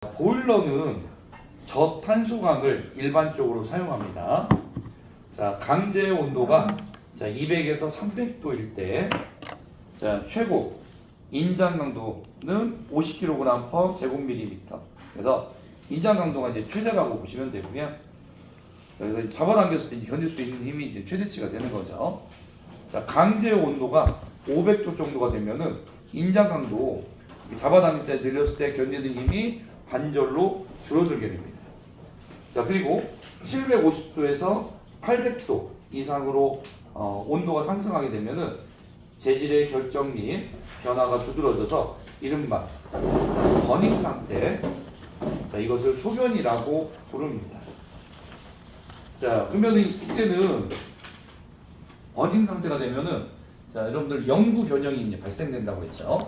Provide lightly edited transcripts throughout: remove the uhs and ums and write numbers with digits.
보일러는 저탄소강을 일반적으로 사용합니다. 자, 강제 온도가 200에서 300도일 때, 자, 최고 인장 강도는 50kg/제곱밀리미터. 그래서 인장 강도가 이제 최대라고 보시면 되고요. 자, 그래서 잡아당겼을 때 견딜 수 있는 힘이 이제 최대치가 되는 거죠. 자, 강제 온도가 500도 정도가 되면은 인장 강도 잡아당길 때 늘렸을 때 견디는 힘이 반절로 줄어들게 됩니다. 자, 그리고 750도에서 800도 이상으로 온도가 상승하게 되면은 재질의 결정 및 변화가 두드러져서 이른바 버닝 상태, 자, 이것을 소변이라고 부릅니다. 자, 그러면은 이때는 버닝 상태가 되면은, 자, 여러분들 영구 변형이 이제 발생된다고 했죠.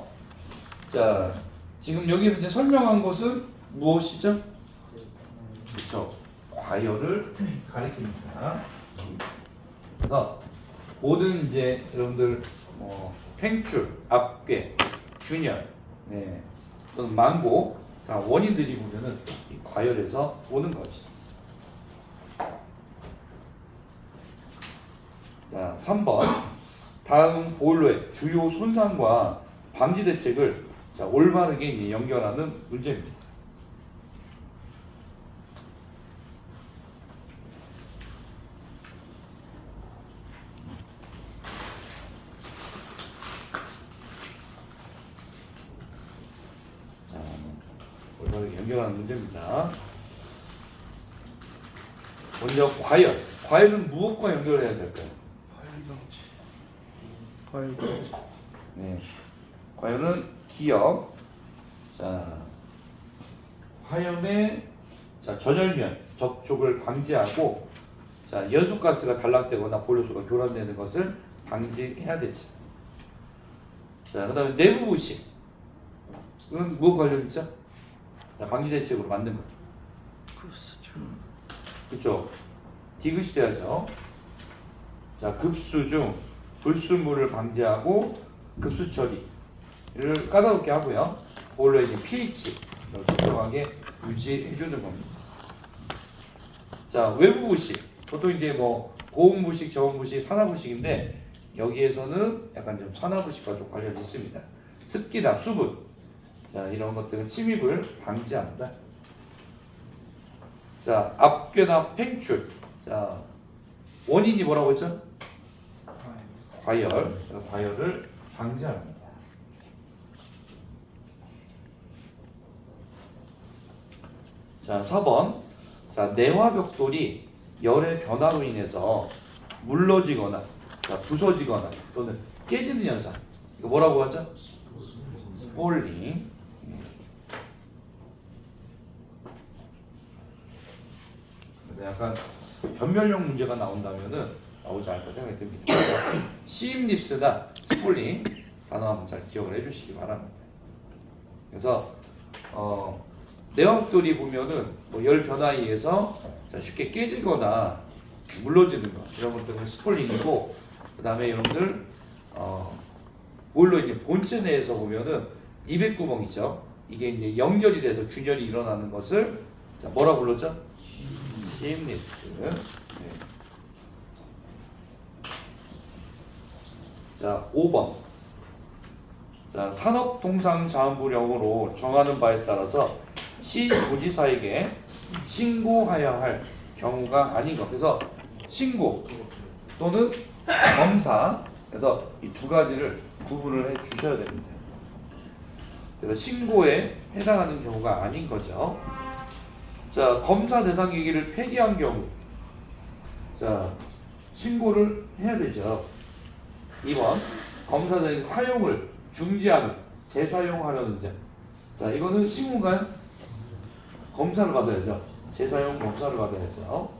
자, 지금 여기서 이제 설명한 것은 무엇이죠? 그렇죠. 과열을 가리킵니다. 그래서 모든 이제 여러분들 팽출, 압괴, 균열, 또는 만고 다 원인들이 보면은 이 과열에서 오는 거지. 자, 3번. 다음 보일러의 주요 손상과 방지 대책을 올바르게 이제 연결하는 문제입니다. 올바르게 연결하는 문제입니다. 먼저 과열. 과열은 무엇과 연결해야 될까요? 네. 과열은 기역. 자, 화염의 전열면 접촉을 방지하고, 자, 연소가스가 단락되거나 보일러수가 교란되는 것을 방지해야 되죠. 자, 그다음에 내부 부식. 이건 무엇 관련 있죠? 자, 방지 대책으로 만든 거. 그렇죠. 디귿이 돼야죠. 자, 급수 중 불순물을 방지하고 급수 처리를 까다롭게 하고요. 보일러의 pH 적정하게 유지해주는 겁니다. 자, 외부 부식. 보통 이제 고온 부식, 저온 부식, 산화 부식인데 여기에서는 약간 좀 산화 부식과 좀 관련이 있습니다. 습기나 수분, 자, 이런 것들은 침입을 방지한다. 자, 압괴나 팽출. 자, 원인이 뭐라고 했죠? 과열. 과열을 방지합니다. 자, 4번. 자, 내화 벽돌이 열의 변화로 인해서 물러지거나, 자, 부서지거나 또는 깨지는 현상. 이거 뭐라고 하죠? 스폴링. 약간 변별력 문제가 나온다면은 나오지 않을까 생각이 듭니다. 시임립스나 스폴링 단어 한번 잘 기억을 해주시기 바랍니다. 그래서 내화벽돌이 보면은 열 변화에 의해서 쉽게 깨지거나 물러지는 것, 이런 것들은 스폴링이고, 그 다음에 여러분들 보일러 이제 본체 내에서 보면은 리벳 구멍 있죠. 이게 이제 연결이 돼서 균열이 일어나는 것을 뭐라고 불렀죠? 시임립스. 네. 자, 5번. 자, 산업통상자원부령으로 정하는 바에 따라서 시도지사에게 신고하여야 할 경우가 아닌 것. 그래서 신고 또는 검사. 그래서 이 두 가지를 구분을 해 주셔야 됩니다. 그래서 신고에 해당하는 경우가 아닌 거죠. 자, 검사 대상 기기를 폐기한 경우, 자, 신고를 해야 되죠. 2번, 검사 대상 사용을 중지하는, 재사용하려는 자. 자, 이거는 신고인가요? 검사를 받아야죠. 재사용 검사를 받아야죠.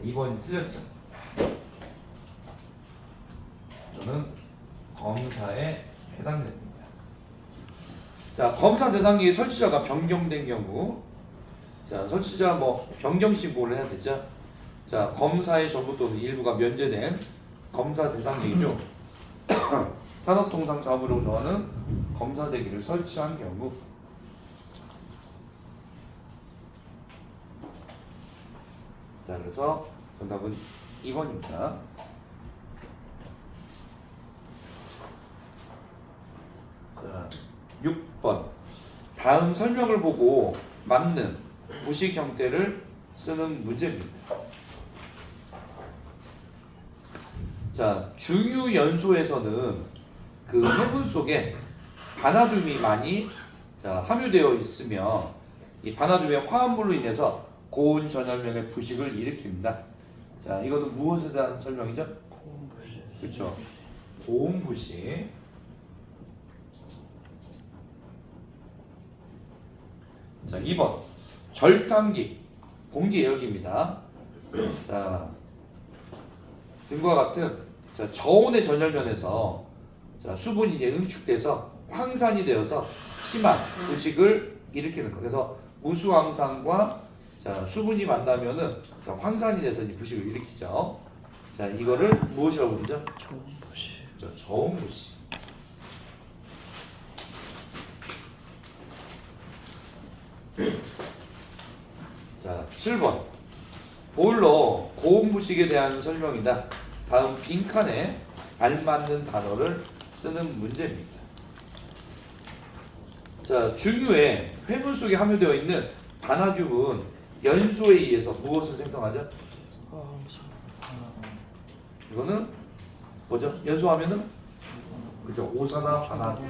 2번이 틀렸죠. 저는 검사에 해당됩니다. 자, 검사 대상기 설치자가 변경된 경우, 자, 설치자 변경 신고를 해야 되죠. 자, 검사의 전부 또는 일부가 면제된 검사 대상기이죠. 산업통상자원부로 정하는 검사대기를 설치한 경우. 자, 그래서 정답은 2번입니다. 자, 6번. 다음 설명을 보고 맞는 부식 형태를 쓰는 문제입니다. 자, 중유 연소에서는 그 해분 속에 바나듐이 많이 함유되어 있으며 이 바나듐의 화합물로 인해서 고온 전열면의 부식을 일으킵니다. 자, 이거는 무엇에 대한 설명이죠? 고온 부식. 그렇죠. 고온 부식. 자, 2번. 절탕기, 공기 예열기입니다. 자, 등과 같은 저온의 전열면에서 수분이 이제 응축돼서 황산이 되어서 심한 부식을 일으키는 거. 그래서 무수황산과 수분이 만나면은 황산이 돼서 이 부식을 일으키죠. 자, 이거를 무엇이라고 부르죠? 저온 부식. 저온 부식. 자, 7번. 보일러 고온 부식에 대한 설명이다. 다음 빈칸에 알맞는 단어를 쓰는 문제입니다. 자, 중유에 회문 속에 함유되어 있는 바나듐은 연소에 의해서 무엇을 생성하죠? 이거는 뭐죠? 연소하면은 그죠? 오산화 바나듐.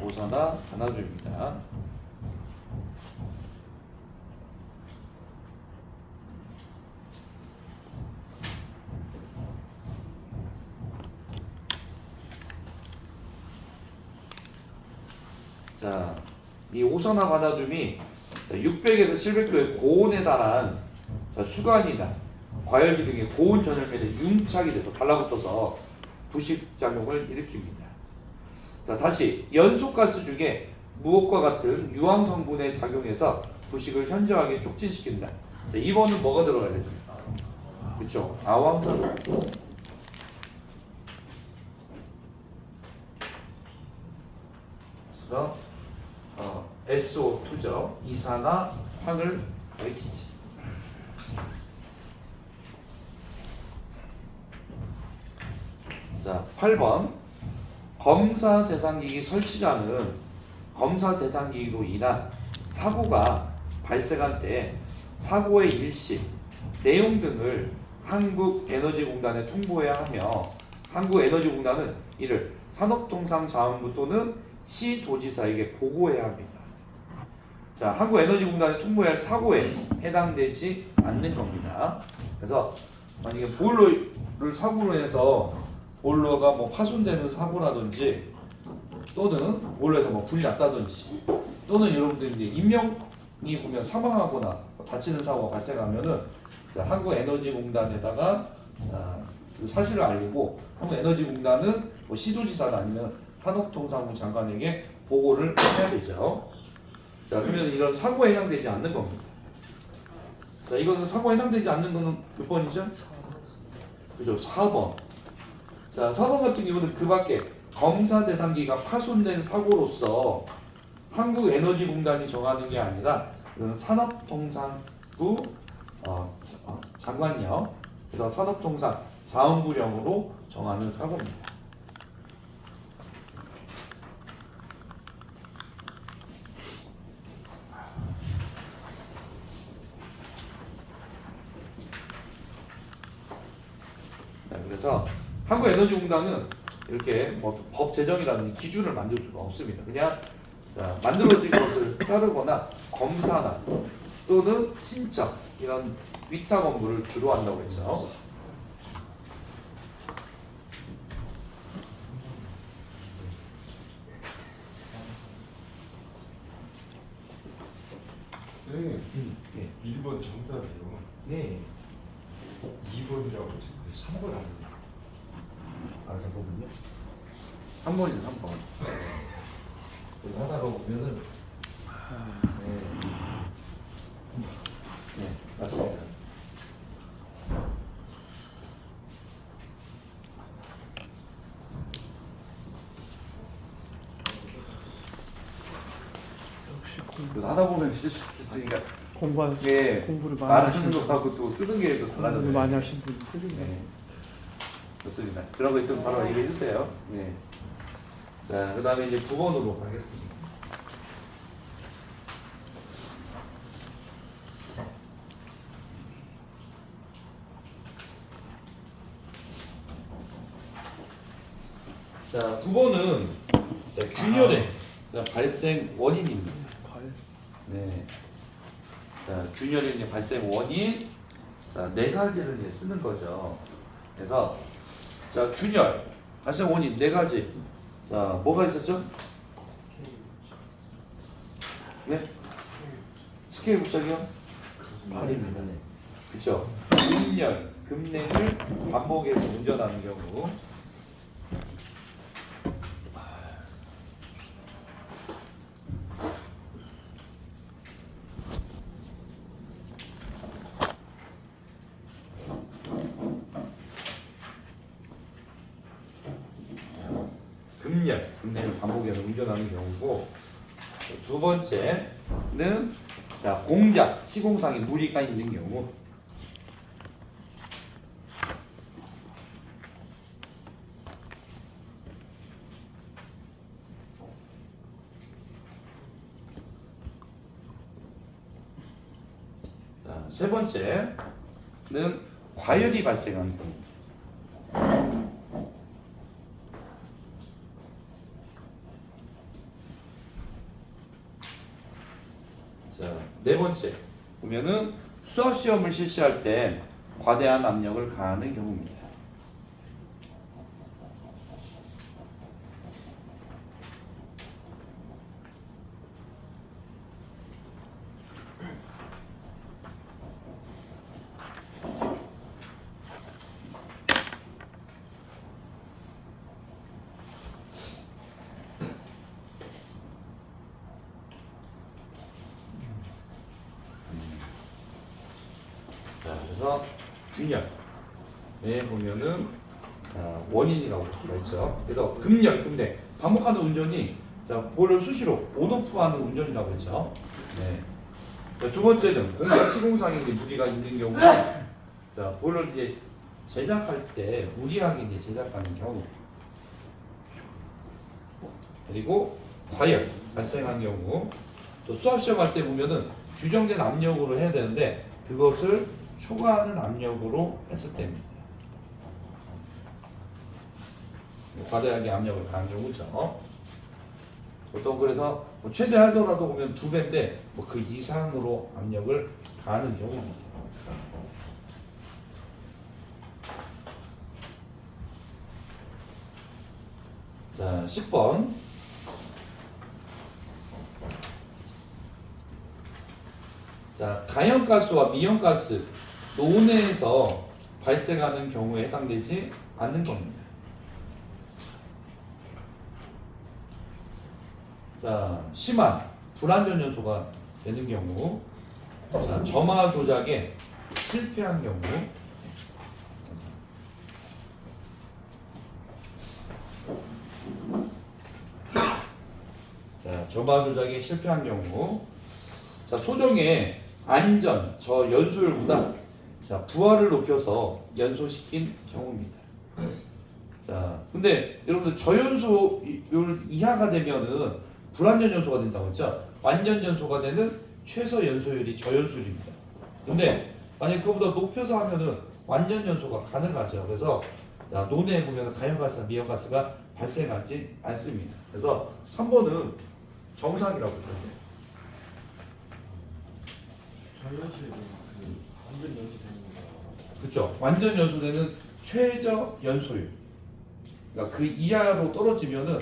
오산화 바나듐입니다. 자, 이 오산화 바나듐이 600에서 700도의 고온에 달한 수관이나 과열기 등의 고온 전열면에 융착이 돼서 달라붙어서 부식작용을 일으킵니다. 자, 다시 연소가스 중에 무엇과 같은 유황 성분에 작용해서 부식을 현저하게 촉진시킨다. 자, 2번은 뭐가 들어가야 되죠? 그렇죠. 아황산가스. 그래서 SO2죠. 이산화황을 가리키지. 자, 8번. 검사 대상기기 설치자는 검사 대상기기로 인한 사고가 발생한 때 사고의 일시, 내용 등을 한국에너지공단에 통보해야 하며 한국에너지공단은 이를 산업통상자원부 또는 시도지사에게 보고해야 합니다. 자, 한국에너지공단에 통보해야 할 사고에 해당되지 않는 겁니다. 그래서 만약에 보일러를 사고로 해서 보일러가 뭐 파손되는 사고라든지 또는 보일러에서 뭐 불이 났다든지 또는 여러분들이 이제 인명이 보면 사망하거나 다치는 사고가 발생하면은 한국에너지공단에다가 그 사실을 알리고 한국에너지공단은 뭐 시도지사나 아니면 산업통상부 장관에게 보고를 해야 되죠. 자, 그러면 이런 사고에 해당되지 않는 겁니다. 자, 이거는 사고에 해당되지 않는 거는 몇 번이죠? 그죠? 4번. 자, 4번 같은 경우는 그 밖에 검사 대상기가 파손된 사고로서 한국에너지공단이 정하는 게 아니라 이건 산업통상부 장관령, 그래서 산업통상자원부령으로 정하는 사고입니다. 네, 그래서 한국에너지공단은 이렇게 뭐 법 제정이라는 기준을 만들 수가 없습니다. 그냥 만들어진 것을 따르거나 검사나 또는 신청 이런 위탁 업무를 주로 한다고 했죠. 네. 네. 1번 정답이요. 네. 2번이라고 했지. 3번 아니에요. 아, 잠깐만요. 3번이죠, 3번. 하다가 보면은 네. 네, 맞습니다. 그래도 하다 보면 실수할 수 있으니까 공부할 이게 공부를 많이 말하는 하시는 분, 거하고 또 쓰는 게 또 공부를 달라져요. 많이 하시는 분이 틀리네. 네. 좋습니다. 그런 거 있으면 바로 얘기해 주세요. 네. 자, 그 다음에 이제 9번으로 가겠습니다. 자, 9번은 균열의 발생 원인입니다. 괄. 네. 자, 균열의 이제 발생 원인, 자, 네 가지를 이제 쓰는 거죠. 그래서 자, 균열 발생 원인 네 가지. 자, 뭐가 있었죠? 네? 스케일 국작이요? 발입니다. 네. 그렇죠. 급열, 급냉을 반복해서 운전하는 경우. 급열, 급냉을 반복해서 운전하는 경우고, 두 번째는 자, 공작, 시공상에 무리가 있는 경우. 자, 세 번째는 과열이 발생하는 경우. 자, 네 번째 보면은 수학 시험을 실시할 때 과대한 압력을 가하는 경우입니다. 자, 그래서 균열에 보면은 원인이라고 볼 수가 있죠. 그래서 급열, 급냉 반복하는 운전이 자, 보일러 수시로 온오프하는 운전이라고 했죠. 네. 자, 두 번째는 공작 시공상에 이제 무리가 있는 경우, 자, 보일러를 이제 제작할 때 무리하게 이제 제작하는 경우, 그리고 과열 발생한 경우, 또 수압 시험할 때 보면은 규정된 압력으로 해야 되는데 그것을 초과하는 압력으로 했을 때입니다. 과다하게 압력을 가한 경우죠. 보통 그래서 뭐 최대 하더라도 보면 2배인데 뭐 그 이상으로 압력을 가하는 경우입니다. 자, 10번. 자, 가연가스와 미연가스 노내에서 발생하는 경우에 해당되지 않는 겁니다. 자, 심한 불안전 요소가 되는 경우, 자, 점화 조작에 실패한 경우, 자, 점화 조작에 실패한 경우, 자, 소정의 안전, 저 연소율보다 자, 부하를 높여서 연소시킨 경우입니다. 자, 근데 여러분들 저연소율 이하가 되면은 불완전 연소가 된다고 했죠. 완전 연소가 되는 최소 연소율이 저연소율입니다. 근데 만약 그보다 높여서 하면은 완전 연소가 가능하죠. 그래서 자, 논에 보면 가연가스나 미연가스가 발생하지 않습니다. 그래서 3번은 정상이라고 보면 돼요. 전연실이 완전 연소되는 거다. 그렇죠. 완전 연소되는 최저 연소율. 그러니까 그 이하로 떨어지면은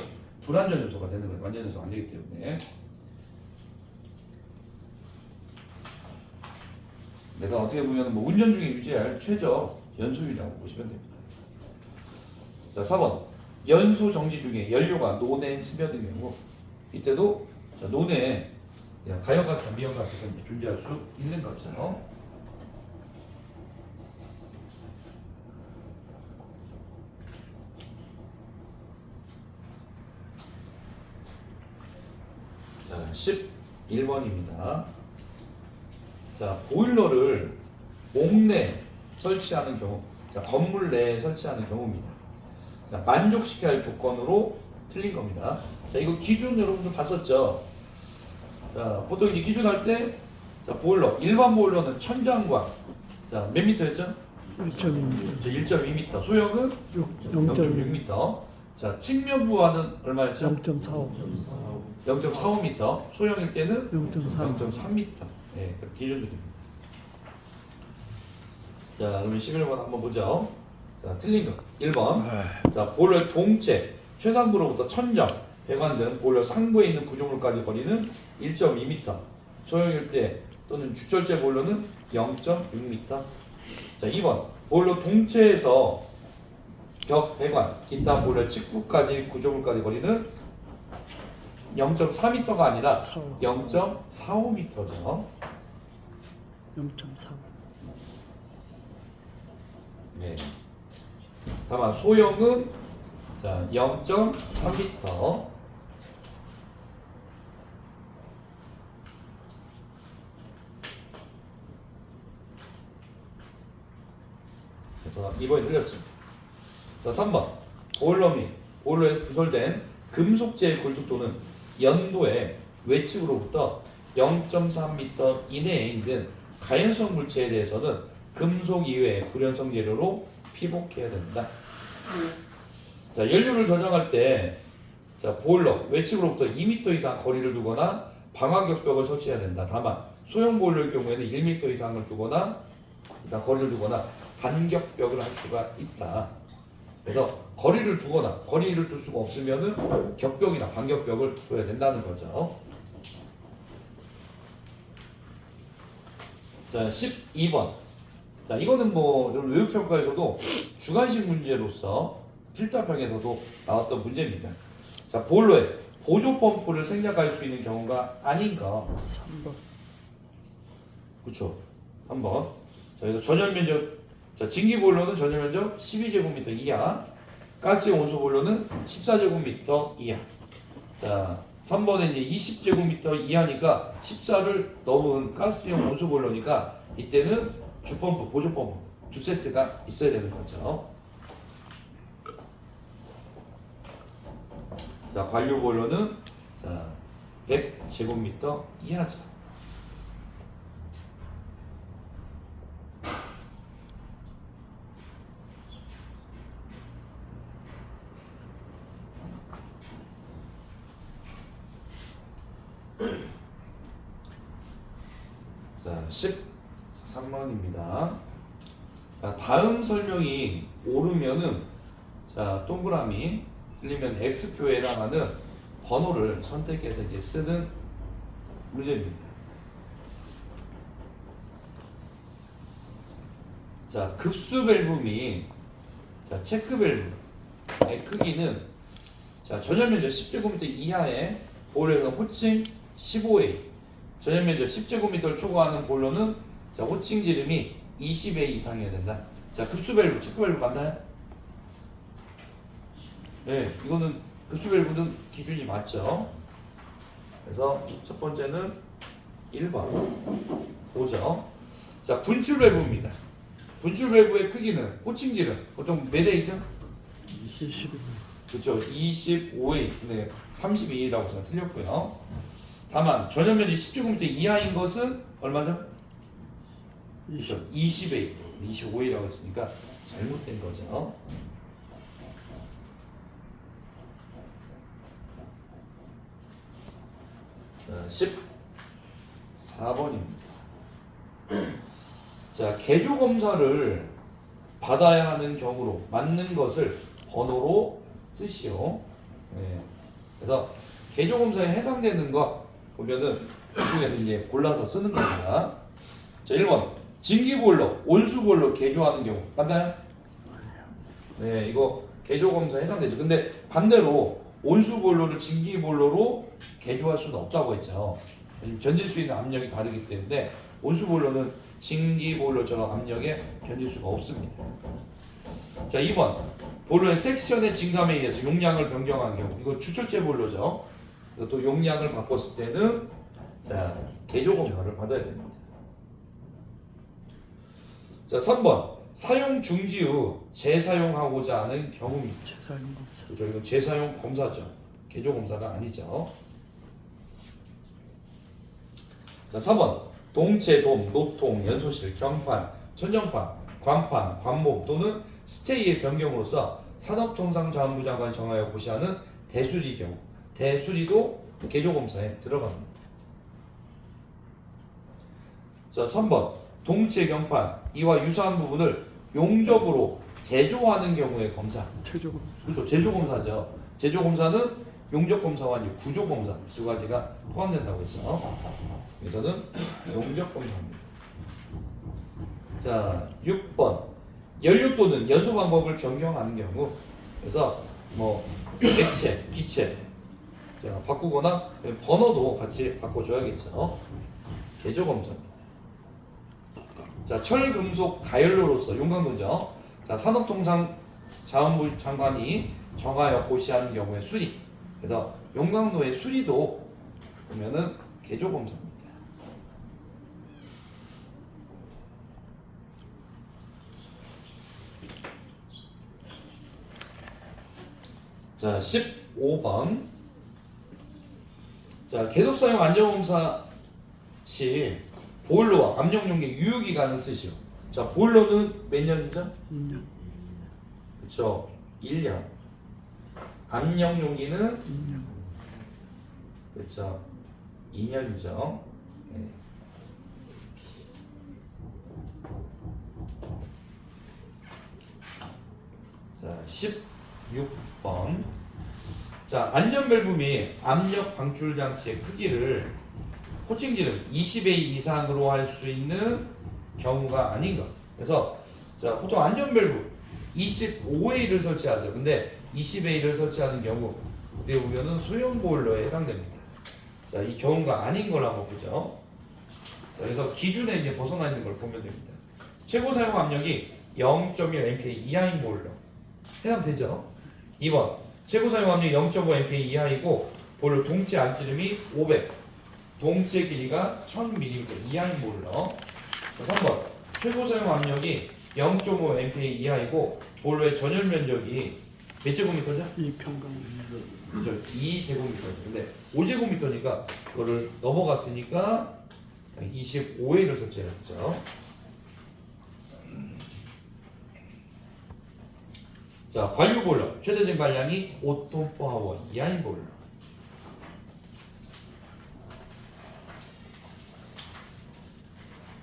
불완전 연소가 되는 거예요. 완전 연소가 안 되기 때문에. 내가 어떻게 보면 뭐 운전 중에 유지할 최저 연소율이라고 보시면 됩니다. 자, 4번. 연소 정지 중에 연료가 논에 스며든 경우, 이때도 자, 논에 가연가스나 미연가스가 존재할 수 있는 거죠. 자, 10. 1번입니다. 자, 보일러를 옥내 설치하는 경우, 자, 건물 내에 설치하는 경우입니다. 자, 만족시켜야 할 조건으로 틀린 겁니다. 자, 이거 기준 여러분들 봤었죠? 자, 보통 이제 기준 할 때, 자, 보일러, 일반 보일러는 천장과, 자, 몇 미터였죠? 1.2m. 1.2m, 소형은 0.6. 0.6m. 자, 측면부하는 얼마였죠? 0.45. 0.45m, 소형일 때는 0.3. 0.3m. 예, 그 기준들입니다. 자, 그러면 11번 한번 보죠. 자, 틀린 거 1번. 자, 보일러 동체 최상부로부터 천정, 배관 등 보일러 상부에 있는 구조물까지 거리는 1.2m. 소형일 때 또는 주철제 보일러는 0.6m. 자, 2번. 보일러 동체에서 벽, 배관, 기타 보일러 측부까지 구조물까지 거리는 0.4m가 아니라 0.45m죠. 0.3. 네. 다만 소형은 자 0.3m. 그래서 2번이 틀렸죠. 자 3번 보일러 및 보일러에 부설된 금속재의 굴뚝도는 연도에 외측으로부터 0.3m 이내에 있는 가연성 물체에 대해서는 금속 이외의 불연성 재료로 피복해야 된다. 자, 연료를 저장할 때 자, 보일러 외측으로부터 2m 이상 거리를 두거나 방화격벽을 설치해야 된다. 다만 소형 보일러의 경우에는 1m 이상을 두거나 일단 거리를 두거나 반격벽을 할 수가 있다. 그래서 거리를 두거나 거리를 둘 수가 없으면은 격벽이나 반격벽을 둬야 된다는 거죠. 자, 12번. 자, 이거는 뭐 여러분 외국평가에서도 주관식 문제로서 필답형에서도 나왔던 문제입니다. 자, 보일러에 보조 펌프를 생략할 수 있는 경우가 아닌가? 3번. 그렇죠. 한번. 자, 여기서 전열 면적. 자, 진기 보일러는 전열 면적 12제곱미터 이하, 가스용 온수 보일러는 14제곱미터 이하. 자, 3번에 이제 20제곱미터 이하니까 14를 넘은 가스용 온수 보일러니까 이때는 주펌프, 보조펌프 두 세트가 있어야 되는 거죠. 자, 관료 보일러는 자, 100제곱미터 이하죠. 자, 13번입니다. 자, 다음 설명이 옳으면은 자, 동그라미, 틀리면 X표에 해당하는 번호를 선택해서 이제 쓰는 문제입니다. 자, 급수 밸브 및 자, 체크 밸브의 크기는 자, 전열 면적 10제곱미터 이하의 보일러는 호칭 15A, 전열 면적 10제곱미터를 초과하는 보일러는 자, 호칭 지름이 20A 이상이어야 된다. 자, 급수 밸브, 체크 밸브 맞나요? 네, 이거는 급수 밸브는 기준이 맞죠. 그래서 첫 번째는 1번 보죠. 자, 분출 밸브입니다. 분출 밸브의 크기는 호칭 지름 보통 몇 A죠? 20. 그렇죠. 25A, 네, 32라고 해서 틀렸고요. 다만 전열 면적 10제곱미터 이하인 것은 얼마죠? 20. 그렇죠. 20A, 25A라고 했으니까 잘못된 거죠. 자, 14번입니다. 자, 개조 검사를 받아야 하는 경우로 맞는 것을 번호로 쓰시오. 네. 그래서 개조 검사에 해당되는 거 보면은 이쪽에서 이제 골라서 쓰는 겁니다. 자, 1번 진기 보일러, 온수 보일러 개조하는 경우 맞나요? 네, 이거 개조 검사에 해당되죠. 근데 반대로 온수 보일러를 진기 보일러로 개조할 수는 없다고 했죠. 견딜 수 있는 압력이 다르기 때문에 온수 보일러는 진기 보일러처럼 압력에 견딜 수가 없습니다. 자, 2번 보일러의 섹션의 증감에 의해서 용량을 변경하는 경우, 이거 주철제 보일러죠. 이것도 용량을 바꿨을 때는 자, 개조 검사를 받아야 됩니다. 자, 3번. 사용 중지 후 재사용하고자 하는 경우입니다. 재사용 검사. 그렇죠. 이건 재사용 검사죠. 개조 검사가 아니죠. 자, 4번. 동체, 돔, 노통, 연소실, 경판, 천정판, 관판, 관몸 또는 스테이의 변경으로서 산업통상자원부 장관이 정하여 고시하는 대수리 경우. 대수리도 개조 검사에 들어갑니다. 자, 3번. 동체 경판 이와 유사한 부분을 용접으로 제조하는 경우의 검사. 최저 검사. 그렇죠. 제조 검사죠. 제조 검사는 용접 검사와 이제 구조 검사 두 가지가 포함된다고 했죠. 그래서는 용접 검사입니다. 자, 6번. 연료 또는 연소 방법을 변경하는 경우. 그래서 뭐 액체, 기체 자, 바꾸거나 번호도 같이 바꿔줘야겠죠. 제조 검사입니다. 자, 철, 금속, 가연료로서 용광로죠. 자, 산업통상자원부 장관이 정하여 고시하는 경우에 수리. 그래서 용광로의 수리도 보면은 개조 검사입니다. 자, 15번. 자, 계속 사용 안전검사 시 보일러와 압력용기 유효기간을 쓰시오. 자, 보일러는 몇 년이죠? 2년. 그렇죠. 1년. 압력용기는 2년. 그렇죠. 2년이죠. 네. 자, 16번. 자, 안전밸브 및 압력 방출 장치의 크기를 호칭기능 20A 이상으로 할 수 있는 경우가 아닌 것. 그래서 자, 보통 안전밸브 25A를 설치하죠. 근데 20A를 설치하는 경우 어떻게 보면은 소형 보일러에 해당됩니다. 자, 이 경우가 아닌 걸 한번 보죠. 자, 그래서 기준에 이제 벗어나 있는 걸 보면 됩니다. 최고 사용 압력이 0.1 MPa 이하인 보일러 해당되죠. 2번 최고 사용 압력이 0.5 MPa 이하이고 보일러 동체 안찌름이 500, 동체 길이가 1000mm 이하인 보일러. 자, 3번 최고 사용 압력이 0.5 MPa 이하이고 보일러의 전열 면적이 몇 제곱미터죠? 2평강. 그죠? 2제곱미터죠. 근데 5제곱미터니까 그거를 넘어갔으니까 25A를 설치해야겠죠. 자, 관류 보일러 최대 증발량이 5톤/하워 이하인 보일러.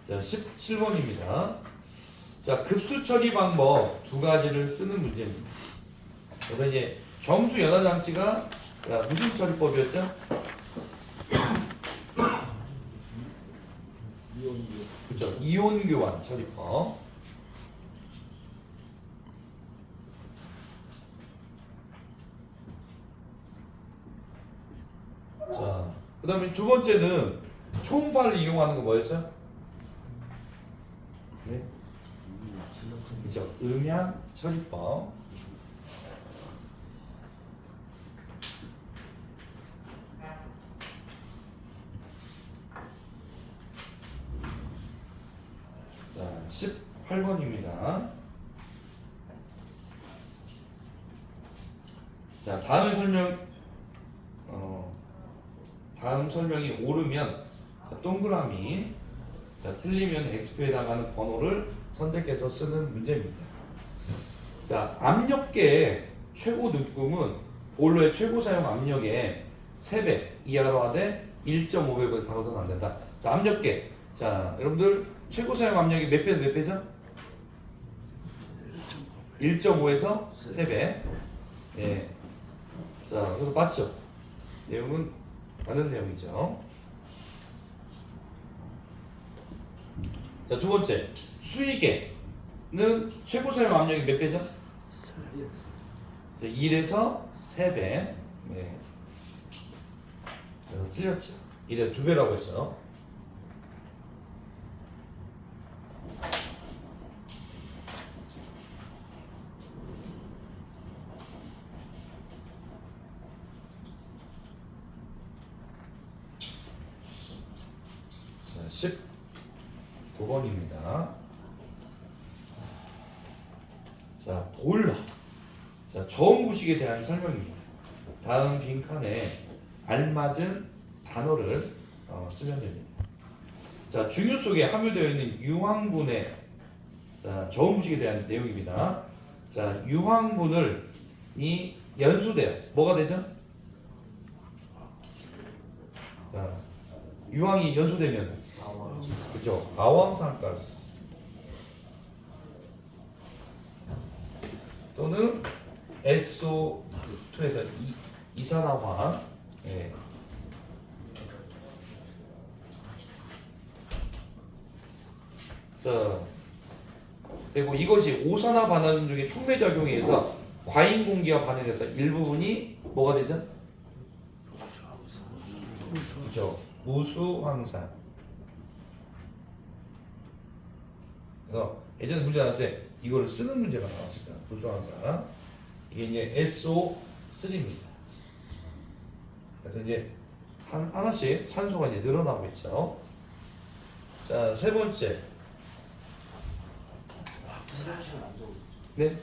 자, 17번입니다. 자, 급수 처리 방법 두 가지를 쓰는 문제입니다. 그래서 이제 경수 연화 장치가 자, 무슨 처리법이었죠? 그렇죠. 이온 교환 처리법. 자, 그다음에 두 번째는 초음파를 이용하는 거 뭐였죠? 네. 그렇죠. 음향 처리법. 자, 18번입니다. 자, 다음 설명이 옳으면 자, 동그라미, 자, 틀리면 X표에 해당하는 번호를 선택해서 쓰는 문제입니다. 자, 압력계의 최고 눈금은 보일러의 최고 사용 압력의 3배 이하로 하되 1.5배보다 작아서는 안 된다. 자, 압력계. 자, 여러분들 최고 사용 압력이 몇 배죠? 1.5에서 3배. 예. 자, 그래서 맞죠? 내용은 맞는 내용이죠. 자, 두 번째. 수위계는 최고 사용 압력이 몇 배죠? 1에서 3배. 네. 그래서 틀렸죠. 1에 2배라고 했죠. 19번입니다. 자, 보일러. 자, 저온부식에 대한 설명입니다. 다음 빈칸에 알맞은 단어를 쓰면 됩니다. 자, 중유 속에 함유되어 있는 유황분의 저온부식에 대한 내용입니다. 자, 유황분을 이 연소돼요. 뭐가 되죠? 자, 유황이 연소되면 그죠? 아황산가스 또는 SO2에서 이산화황. 예. 자, 그리고 이것이 오산화 반응 중에 촉매작용에 의해서 과잉 공기와 반응해서 일부분이 뭐가 되죠? 그죠? 무수황산. 그래서 예전에 문제 나올 때 이거를 쓰는 문제가 나왔습니다. 무수황산. 이게 이제 SO3입니다. 그래서 이제 하나씩 산소가 이제 늘어나고 있죠. 자, 세 번째. 네?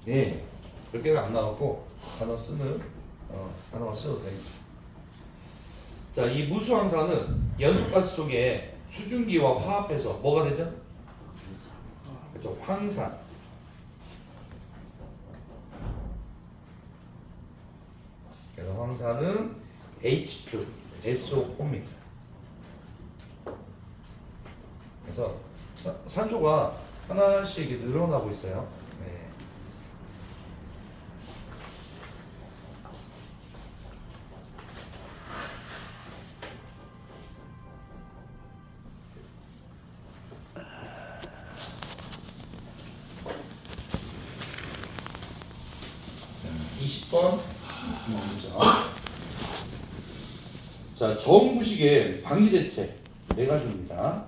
네. 몇 개가 안 나왔고 하나 쓰는 하나만 써도 됩니다. 자, 이 무수황산은 연소가스 속에 수증기와 화합해서 뭐가 되죠? 그렇죠. 황산. 그래서 황산은 H2, SO4입니다. 그래서 산소가 하나씩 이렇게 늘어나고 있어요. 네. 자, 20번 문제. 자, 저온부식의 방지 대책 4가지입니다.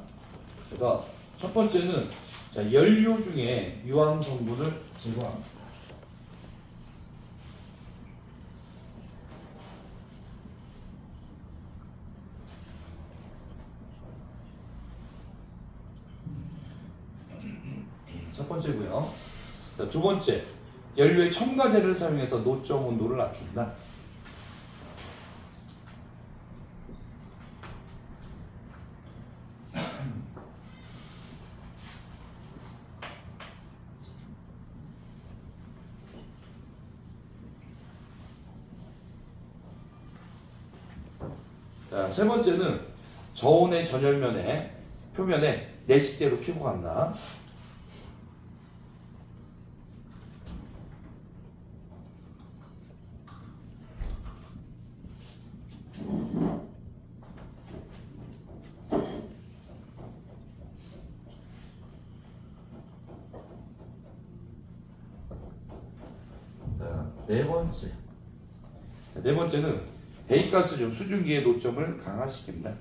그래서 첫 번째는 자, 연료 중에 유황 성분을 제거합니다. 첫 번째고요. 자, 두 번째, 연료에 첨가제를 사용해서 노점 온도를 낮춘다. 자, 세 번째는 저온의 전열면에 표면에 내식대로 피고 간다. 자, 네 번째. 자, 네 번째는 대기가스 중 수증기의 노점을 강화시킨다.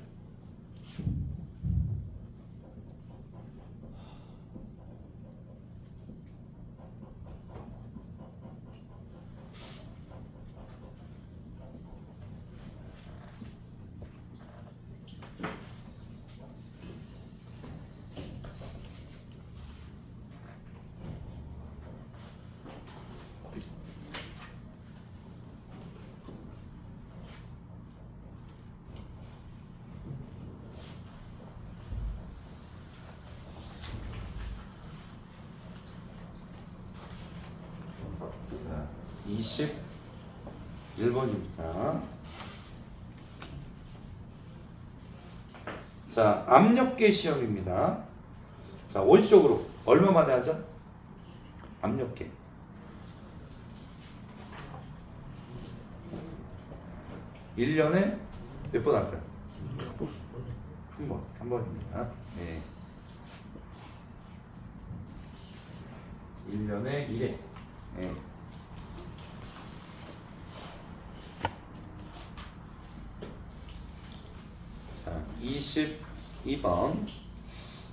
자, 21번입니다. 자, 압력계 시험입니다. 자, 원시적으로 얼마 만에 하죠? 압력계. 일 년에 몇 번 할까요? 한 번입니다. 네. 1년에 1회. 네. 자, 22번.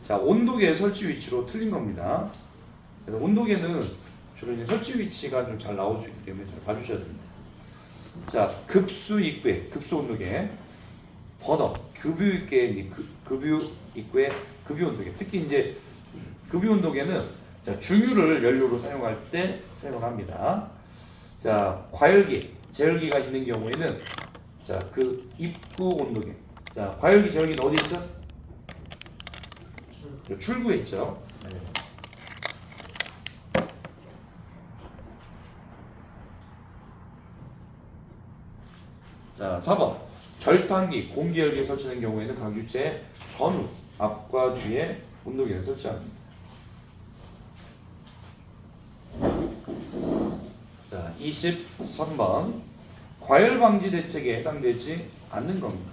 자, 온도계 설치 위치로 틀린 겁니다. 그래서 온도계는 주로 이제 설치 위치가 좀 잘 나올 수 있기 때문에 잘 봐주셔야 됩니다. 자, 급수 입구에 급수 온도계, 버너, 급유 입구의 급유 온도계, 특히 이제 급유 온도계는 자, 중유를 연료로 사용할 때 사용을 합니다. 자, 과열기, 제열기가 있는 경우에는 자, 그 입구 온도계. 자, 과열기, 제열기는 어디 있죠? 출구에 있죠. 네. 자, 4번. 절단기, 공기열기에 설치된 경우에는 각 유체의 전후, 앞과 뒤에 온도계를 설치합니다. 자, 23번. 과열 방지 대책에 해당되지 않는 겁니다.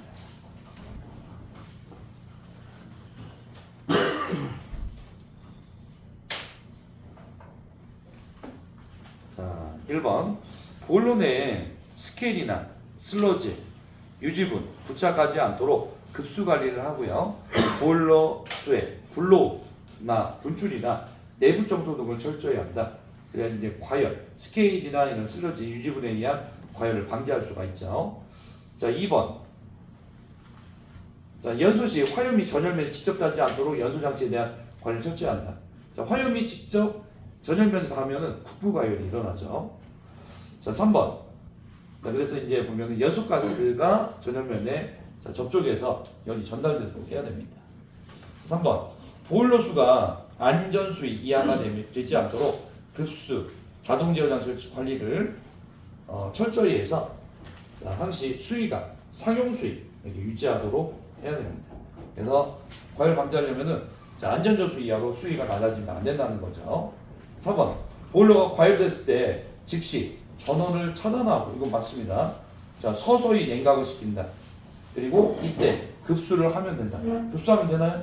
자, 1번. 보일러 내에 스케일이나 슬러지, 유지분 부착하지 않도록 급수 관리를 하고요. 보일러 수에 불로나 분출이나 내부 청소 등을 철저히 한다. 그래야 이제 과열, 스케일이나 이런 슬러지, 유지분에 의한 과열을 방지할 수가 있죠. 자, 2번. 자, 연소 시 화염이 전열면에 직접 닿지 않도록 연소 장치에 대한 관리를 철저히 한다. 자, 화염이 직접 전열면에 닿으면은 국부 과열이 일어나죠. 자, 3번. 자, 그래서 이제 보면은 연소가스가 전열면에 접촉해서 열이 전달되도록 해야 됩니다. 3번. 보일러 수가 안전수위 이하가 되지 않도록 급수, 자동 제어 장치 관리를 철저히 해서 항시 수위가 상용 수위 이렇게 유지하도록 해야 됩니다. 그래서 과열 방지하려면은 안전저수 이하로 수위가 낮아지면 안 된다는 거죠. 4번. 보일러가 과열됐을 때 즉시 전원을 차단하고, 이건 맞습니다. 자, 서서히 냉각을 시킨다. 그리고 이때 급수를 하면 된다. 급수하면 되나요?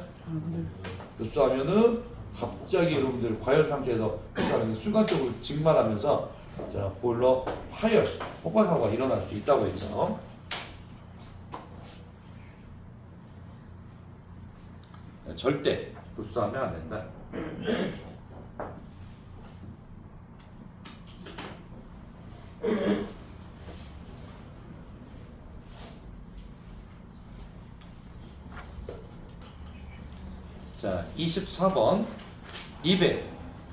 급수하면은 갑자기 여러분들 과열 상태에서 급수하면 순간적으로 증발하면서 자, 보일러 파열, 폭발 사고가 일어날 수 있다고 했죠. 절대 급수하면 안 된다. 자, 24번. 리벳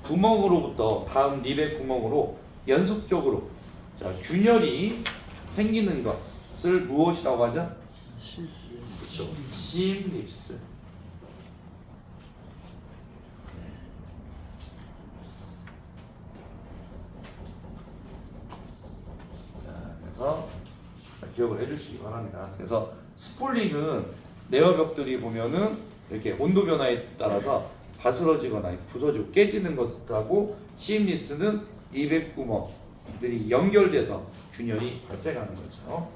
구멍으로부터 다음 리벳 구멍으로 연속적으로 자, 균열이 생기는 것을 무엇이라고 하죠? 그렇죠. 심립스. 자, 그래서 기억을 해주시기 바랍니다. 그래서 스폴링은 내어벽들이 보면은 이렇게 온도 변화에 따라서 바스러지거나 부서지고 깨지는 것하고 심리스는 리벳 구멍들이 연결돼서 균열이 발생하는 거죠.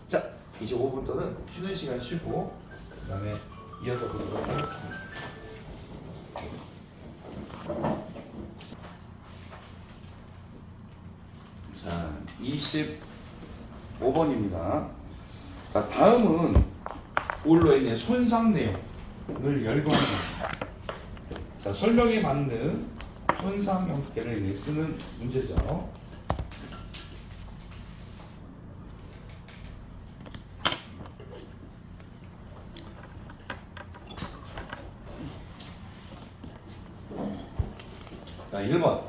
자, 25분부터는 쉬는 시간 쉬고 그 다음에 이어서 보도록 하겠습니다. 자, 25번입니다. 자, 다음은 보일러에 있는 손상 내용을 열거합니다. 자, 설명에 맞는 손상 형태를 쓰는 문제죠. 자, 1번.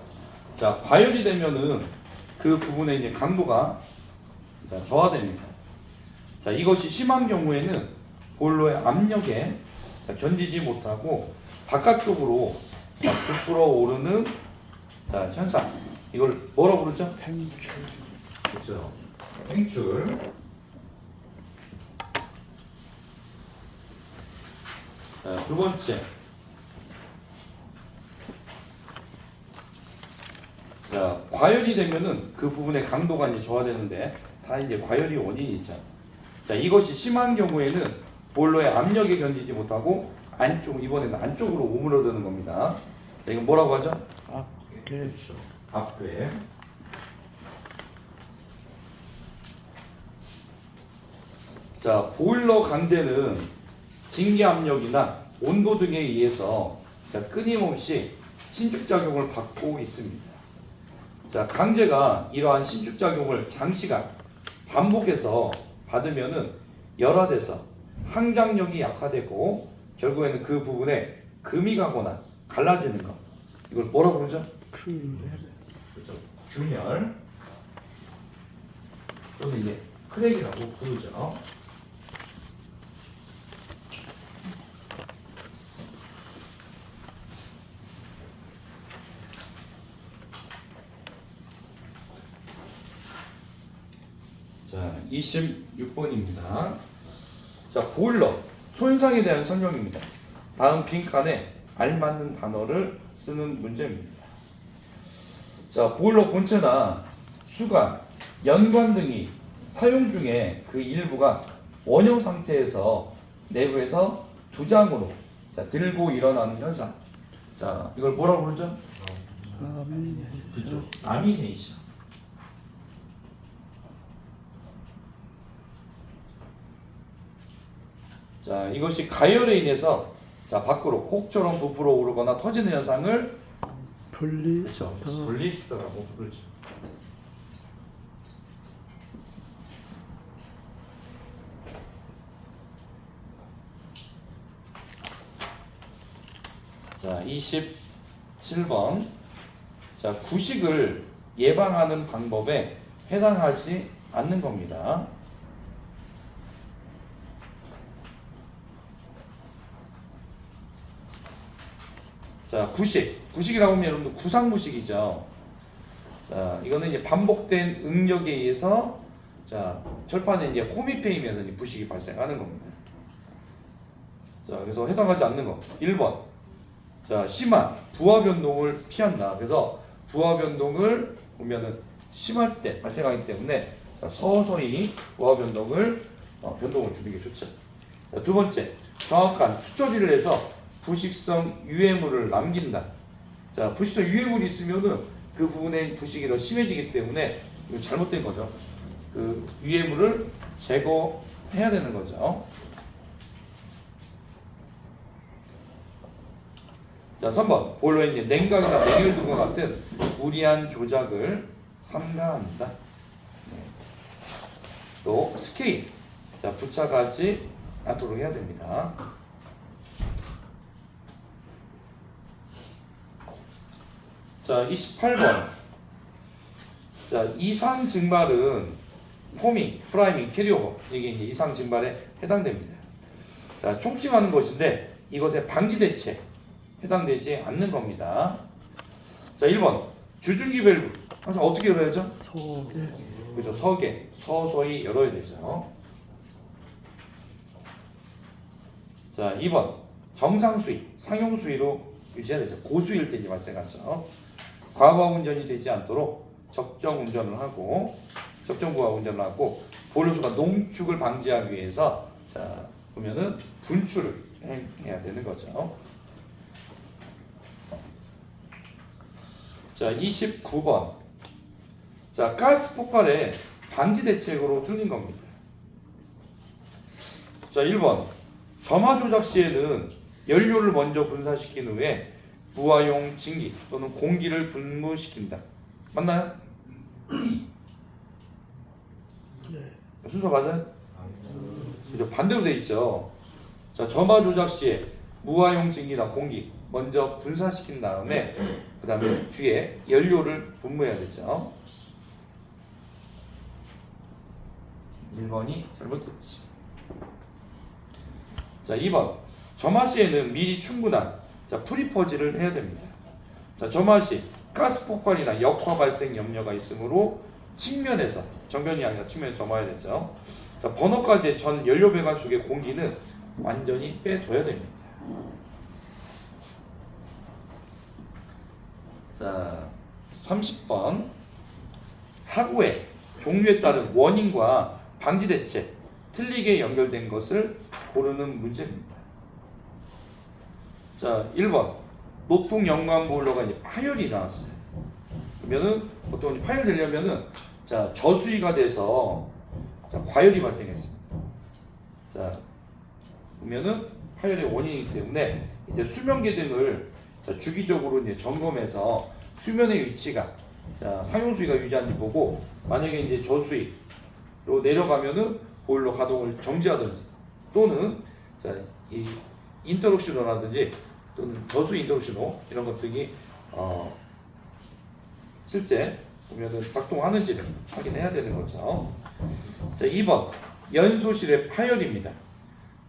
자, 과열이 되면은 그 부분에 이제 강도가 저하됩니다. 자, 이것이 심한 경우에는 보일러의 압력에 견디지 못하고 바깥쪽으로 부풀어 오르는 현상. 이걸 뭐라고 부르죠? 팽출. 그렇죠. 팽출. 자, 두 번째. 자, 과열이 되면은 그 부분의 강도가 이제 저하되는데 다 이제 과열이 원인이죠. 자, 이것이 심한 경우에는 보일러의 압력에 견디지 못하고 이번에는 안쪽으로 오므러드는 겁니다. 자, 이건 뭐라고 하죠? 앞에. 앞에. 자, 보일러 강제는 증기 압력이나 온도 등에 의해서 끊임없이 신축작용을 받고 있습니다. 자, 강제가 이러한 신축작용을 장시간 반복해서 받으면은 열화돼서 항장력이 약화되고 결국에는 그 부분에 금이 가거나 갈라지는 것. 이걸 뭐라고 그러죠? 그 그렇죠. 균열 또는 이제 크랙이라고 부르죠. 자, 26번입니다. 자, 보일러 손상에 대한 설명입니다. 다음 빈칸에 알맞는 단어를 쓰는 문제입니다. 자, 보일러 본체나 수관, 연관 등이 사용 중에 그 일부가 원형 상태에서 내부에서 두 장으로 들고 일어나는 현상. 자, 이걸 뭐라고 그러죠? 그렇죠. 라미네이션. 자, 이것이 가열에 인해서 밖으로 혹처럼 부풀어 오르거나 터지는 현상을 분리스터 분리스터라고 부르죠. 자, 27번. 자, 구식을 예방하는 방법에 해당하지 않는 겁니다. 자, 구식이라고 하면 여러분들 구상구식이죠. 자, 이거는 이제 반복된 응력에 의해서 철판에 이제 호미페이면서 이제 부식이 발생하는 겁니다. 자, 그래서 해당하지 않는 거. 1번. 자, 심한 부하 변동을 피한다. 그래서 부하 변동을 보면은 심할 때 발생하기 때문에 서서히 부하 변동을 주는 게 좋죠. 자, 두 번째. 정확한 수처리를 해서 부식성 유해물을 남긴다. 자, 부식성 유해물이 있으면은 그 부분에 부식이 더 심해지기 때문에 이거 잘못된 거죠. 그 유해물을 제거해야 되는 거죠. 자, 3번. 보일러에 이제 냉각이나 냉열등과 같은 무리한 조작을 삼가합니다. 네. 또 스케일. 자, 부착하지 않도록 해야 됩니다. 자, 28번. 자, 이상 증발은 포밍, 프라이밍, 캐리오버. 이게 이제 이상 증발에 해당됩니다. 자, 총칭하는 것인데 이것의 방지 대책 해당되지 않는 겁니다. 자, 1번. 주중기 밸브. 항상 어떻게 열어야죠? 소개 그죠. 서게. 서서히 열어야 되죠. 자, 2번. 정상 수위, 상용 수위로 유지해야 되죠. 고수위일 때 이제 발생하죠. 과부하 운전이 되지 않도록 적정 운전을 하고, 적정 부하 운전을 하고, 보일러수가 농축을 방지하기 위해서 보면은 분출을 해야 되는 거죠. 자, 29번. 자, 가스 폭발의 방지 대책으로 틀린 겁니다. 자, 1번. 점화 조작 시에는 연료를 먼저 분사시킨 후에 부하용 증기 또는 공기를 분무시킨다. 맞나요? 네. 순서 맞아요? 그죠? 반대로 돼 있죠. 자, 점화 조작 시에 무화용 증기나 공기 먼저 분사시킨 다음에 그 다음에 뒤에 연료를 분무해야 되죠. 1번이 잘못됐지. 자, 2번. 점화 시에는 미리 충분한 프리퍼지를 해야 됩니다. 자, 점화 시 가스 폭발이나 역화 발생 염려가 있으므로 측면에서, 정면이 아니라 측면에 점화해야 되죠. 자, 버너까지의 전 연료 배관 속의 공기는 완전히 빼둬야 됩니다. 자, 30번. 사고의 종류에 따른 원인과 방지 대책, 틀리게 연결된 것을 고르는 문제입니다. 자, 1번. 높은 연관 보일러가 이제 파열이 일어났어요. 그러면은 보통 파열되려면은 저수위가 돼서 과열이 발생했습니다. 자, 보면은 파열의 원인이기 때문에 이제 수면계 등을 주기적으로 이제 점검해서 수면의 위치가 상용 수위가 유지한지 보고, 만약에 이제 저수위로 내려가면은 보일러 가동을 정지하든지 또는 자, 이 인터럭션호라든지 또는 저수 인터럭션호 이런 것들이 실제 보면은 작동하는지를 확인해야 되는 거죠. 자, 2번 연소실의 파열입니다.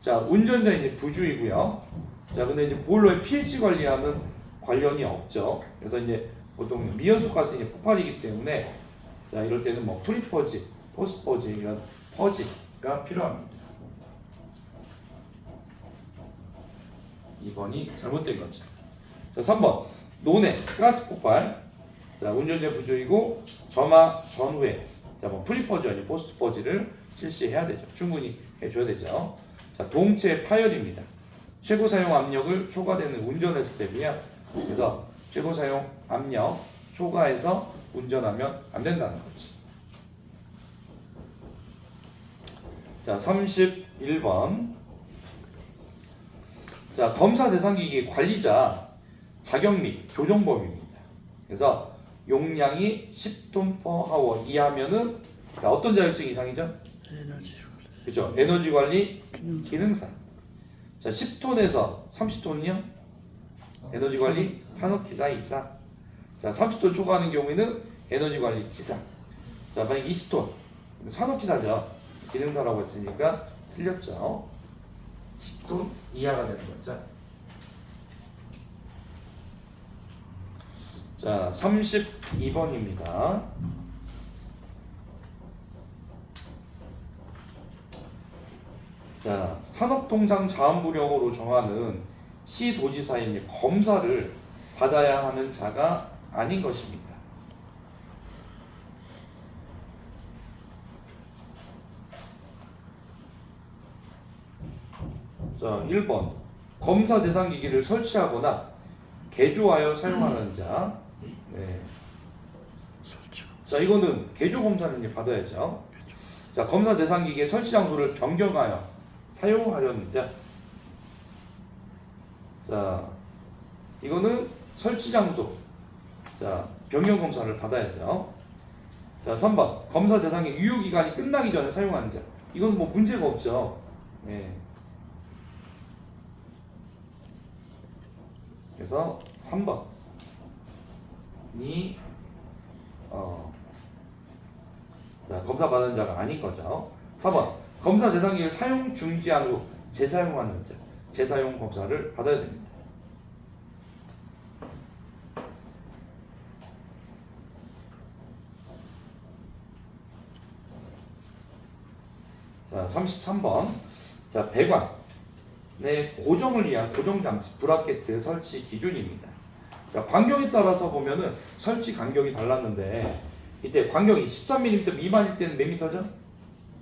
자, 운전자 이제 부주의고요. 자, 근데 이제 보일러의 pH 관리하는 관련이 없죠. 그래서 이제 보통 미연소 가스 이제 폭발이기 때문에 자, 이럴 때는 뭐 프리퍼지, 포스퍼지 이런 퍼지가 필요합니다. 2번이 잘못된 거죠. 자, 3번 논해 가스 폭발. 자, 운전자 부주의고 점화 전후에 자, 뭐 프리퍼지 아니 포스퍼지를 실시해야 되죠. 충분히 해줘야 되죠. 자, 동체 파열입니다. 최고 사용 압력을 초과되는 운전했을 때고요. 그래서 최고 사용 압력 초과해서 운전하면 안 된다는 거지. 자, 31번. 자, 검사 대상기기 관리자 자격 및 조정 범위입니다. 그래서 용량이 10톤 per hour 이하면은 자, 어떤 자격증 이상이죠? 에너지 그렇죠. 에너지 관리 기능사. 기능사. 자, 10톤에서 30톤이요. 에너지 관리 산업기사 이사. 자, 30톤 초과하는 경우에는 에너지 관리 기사. 자, 만약 20톤 산업기사죠. 기능사라고 했으니까 틀렸죠. 10톤 이하가 되는 거죠. 자, 32번입니다. 자, 산업통상자원부령으로 정하는 시도지사의 검사를 받아야 하는 자가 아닌 것입니다. 자, 1번 검사 대상 기기를 설치하거나 개조하여 사용하는 자. 네. 설치. 자, 이거는 개조 검사를 이제 받아야죠. 자, 검사 대상 기기의 설치 장소를 변경하여 사용하려는 자. 자, 이거는 설치 장소. 자, 변경 검사를 받아야죠. 자, 3번 검사 대상의 유효 기간이 끝나기 전에 사용하는 자. 이건 뭐 문제가 없죠. 네. 그래서 3번이 자, 검사 받은 자가 아닌 거죠. 4번 검사 대상기를 사용 중지한 후 재사용하는 자, 재사용 검사를 받아야 됩니다. 자, 33번. 자, 배관의 고정을 위한 고정장치 브라켓 설치 기준입니다. 자, 간격에 따라서 보면은 설치 간격이 달랐는데 이때 간격이 13mm 미만일 때는 몇 미터죠?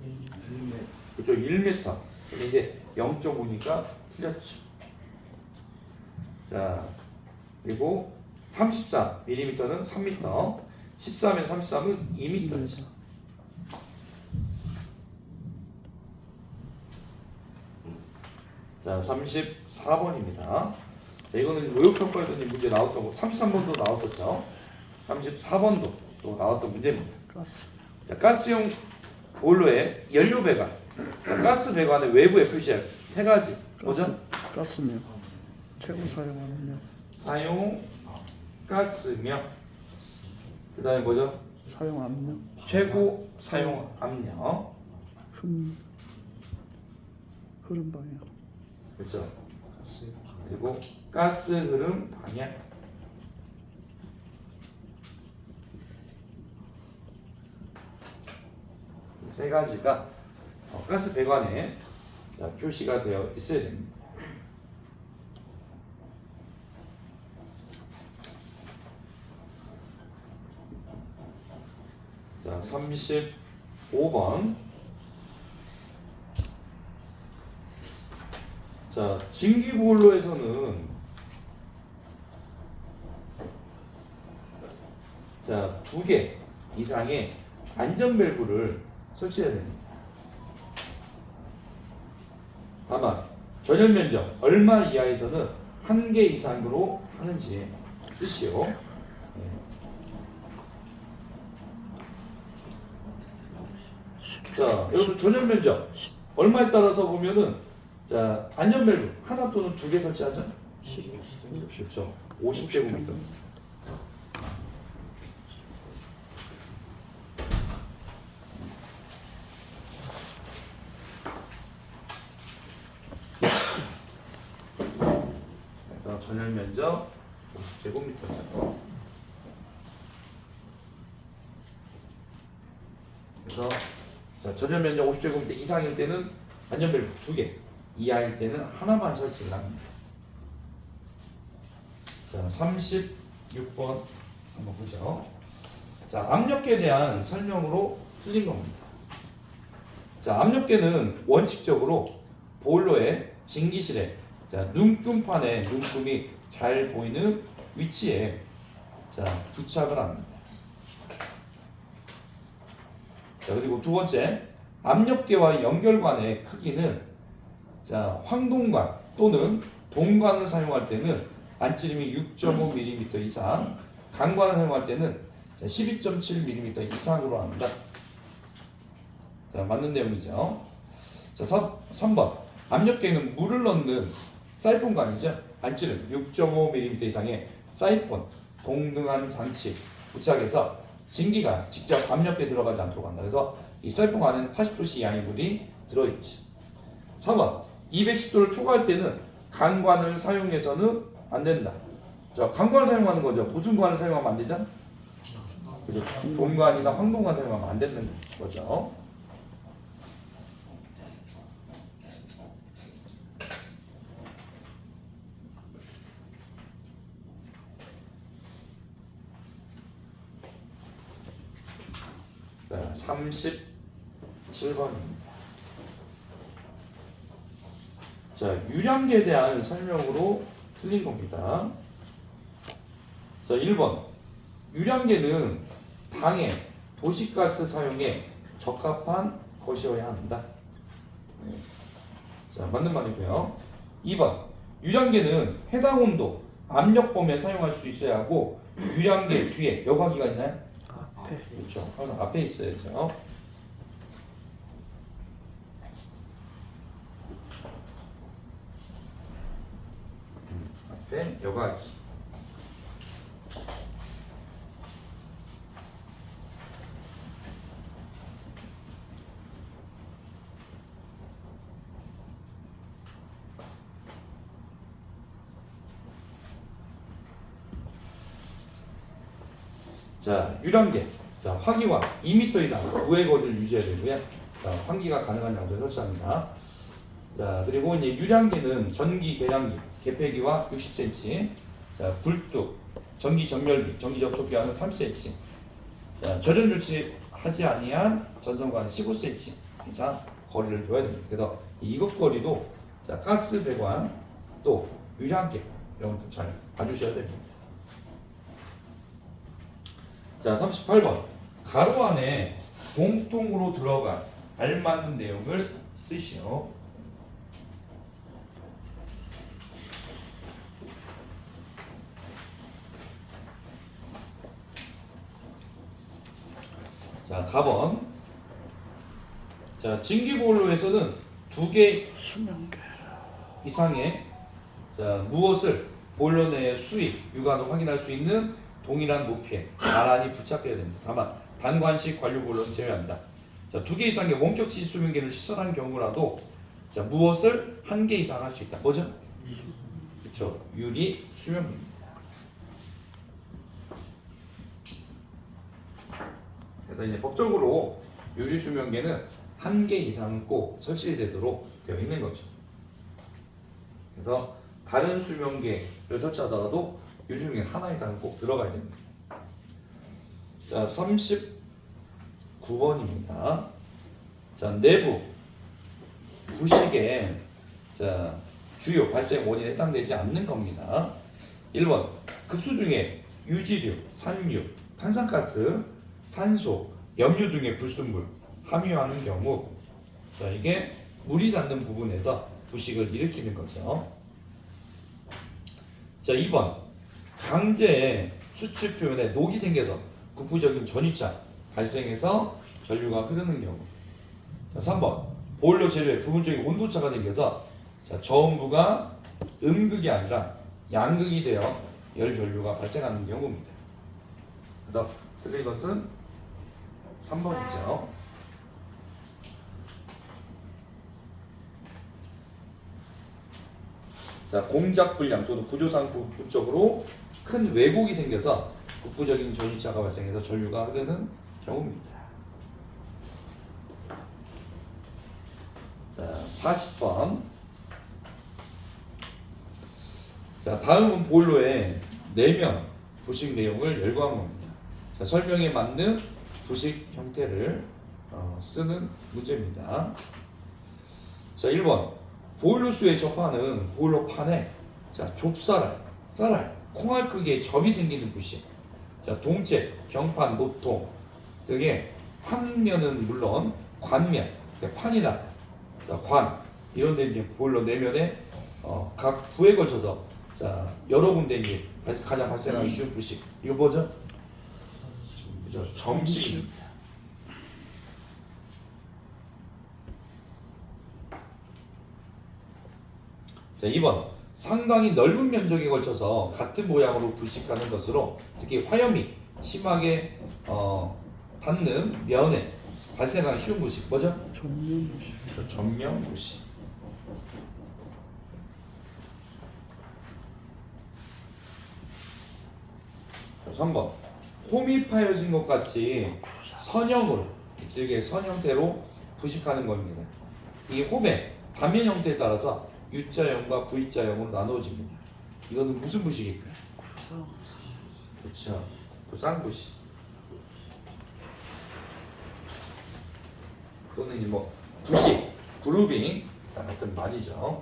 1m. 그렇죠, 1m. 근데 이제 0.5니까 틀렸죠. 자, 그리고 34mm는 3m, 14면 33은 2m죠. 자, 34번입니다. 자, 이거는 모의평가에서 문제 나왔던 거, 33번도 나왔었죠. 34번도 또 나왔던 문제입니다. 가스. 자, 가스용 보일러의 연료 배관. 자, 가스 배관의 외부에 표시할 세 가지. 뭐죠? 가스면 최고 사용하는 사용 가스명. 그다음에 뭐죠? 사용 압력. 최고 사용 압력. 흐름 방향. 그렇죠. 그리고 가스 흐름 방향. 이 세 가지가 가스 배관에 자, 표시가 되어 있어야 됩니다. 자, 35번. 자, 증기보일러에서는 자, 2개 이상의 안전밸브를 설치해야 됩니다. 다만 전열 면적 얼마 이하에서는 1개 이상으로 하는지 쓰시오. 네. 자, 여러분 전열 면적 얼마에 따라서 보면은 자 안전 밸브 하나 또는 두 개 설치하죠? 그렇죠. 50제곱미터. 그래서 전열 면적 50제곱미터죠. 그래서 자, 전열 면적 50제곱미터 이상일 때는 안전 밸브 2개, 이하일 때는 하나만 설치를 합니다. 자, 36번 한번 보죠. 자, 압력계에 대한 설명으로 틀린 겁니다. 자, 압력계는 원칙적으로 보일러의 증기실에 자, 눈금판에 눈금이 잘 보이는 위치에 자, 부착을 합니다. 자, 그리고 두 번째, 압력계와 연결관의 크기는 자, 황동관 또는 동관을 사용할 때는 안찌름이 6.5mm 이상, 강관을 사용할 때는 12.7mm 이상으로 합니다. 자, 맞는 내용이죠. 자, 3번. 압력계는 물을 넣는 사이폰관이죠. 안찌름 6.5mm 이상의 사이폰, 동등한 장치 부착해서 증기가 직접 압력계에 들어가지 않도록 한다. 그래서 이 사이폰관에는 80도씨 이하의 물이 들어있지. 4번. 210도를 초과할 때는 강관을 사용해서는 안 된다. 자, 강관을 사용하는 거죠. 무슨 관을 사용하면 안 되죠? 그죠? 동관이나 황동관 사용하면 안 되는 거죠. 자, 37번입니다. 자, 유량계에 대한 설명으로 틀린 겁니다. 자, 1번. 유량계는 당해 도시가스 사용에 적합한 것이어야 한다. 자, 맞는 말이고요. 2번. 유량계는 해당 온도, 압력범위에 사용할 수 있어야 하고 유량계 뒤에 여과기가 있나요? 앞에. 그렇죠. 항상 앞에 있어야죠. 앞에 여과기. 자, 유량계. 자, 화기와 2m 이상 우회 거리를 유지해야 되고요. 자, 환기가 가능한 장소에 설치합니다. 자, 그리고 이제 유량계는 전기 계량기, 개폐기와 60cm. 자, 굴뚝, 전기 정렬기, 전기 접촉기와는 3cm. 자, 절연 조치하지 아니한 전선과는 15cm 이상 거리를 둬야 됩니다. 그래서 이것 거리도 자, 가스 배관 또 유량계 이런 것도 잘 봐주셔야 됩니다. 자, 38번. 가로 안에 공통으로 들어간 알맞는 내용을 쓰시오. 자, 가번. 자, 증기보일러에서는 2개 수명계. 이상의 자, 무엇을 보일러 내의 수위, 유관을 확인할 수 있는 동일한 높이에 나란히 부착해야 됩니다. 다만 단관식 관료 보일러는 제외한다. 자, 2개 이상의 원격지 수명계를 시설한 경우라도 자, 무엇을 1개 이상 할 수 있다. 뭐죠? 그렇죠. 유리 수명계입니다. 그래서 이제 법적으로 유리 수명계는 1개 이상은 꼭 설치되도록 되어 있는 거죠. 그래서 다른 수명계를 설치하더라도 유리 수명계 하나 이상은 꼭 들어가야 됩니다. 자, 39번입니다. 자, 내부 부식에 자, 주요 발생 원인에 해당되지 않는 겁니다. 1번 급수 중에 유지류, 산유, 탄산가스, 산소, 염류 등의 불순물 함유하는 경우 자, 이게 물이 닿는 부분에서 부식을 일으키는 거죠. 자, 2번 강제 수축 표면에 녹이 생겨서 국부적인 전이차 발생해서 전류가 흐르는 경우 자, 3번 보일러 재료에 부분적인 온도차가 생겨서 자, 저온부가 음극이 아니라 양극이 되어 열 전류가 발생하는 경우입니다. 그래서 틀린 것은 3번이죠. 자, 공작 불량 또는 구조상 부분적으로 큰 왜곡이 생겨서 국부적인 전이차가 발생해서 전류가 흐르는 경우입니다. 자, 40번. 자, 다음은 보일러의 내면 부식 내용을 열거한 겁니다. 자, 설명에 맞는 부식 형태를 쓰는 문제입니다. 자, 1번. 보일러수에 접하는 보일러판에 자, 좁쌀알, 쌀알, 콩알 크기의 점이 생기는 부식. 자, 동체, 경판, 노통 등의 판면은 물론 관면, 판이나 자, 관 이런 데 이제 보일러 내면에 각 부에 걸쳐서 자, 여러 군데 이제 가장 발생하기 쉬운 부식. 이거 뭐죠? 그죠? 점식입니다. 자, 2번. 상당히 넓은 면적에 걸쳐서 같은 모양으로 부식하는 것으로 특히 화염이 심하게 닿는 면에 발생하기 쉬운 부식. 뭐죠? 전면 부식. 전면 부식. 자, 3번. 홈이 파여진 것 같이 선형으로 길게 선 형태로 부식하는 겁니다. 이 홈의 단면 형태에 따라서 U자형과 V자형으로 나누어집니다. 이거는 무슨 부식일까요? 그렇죠. 부상부식. 또는 이제 뭐 부식, 그루빙 같은 말이죠.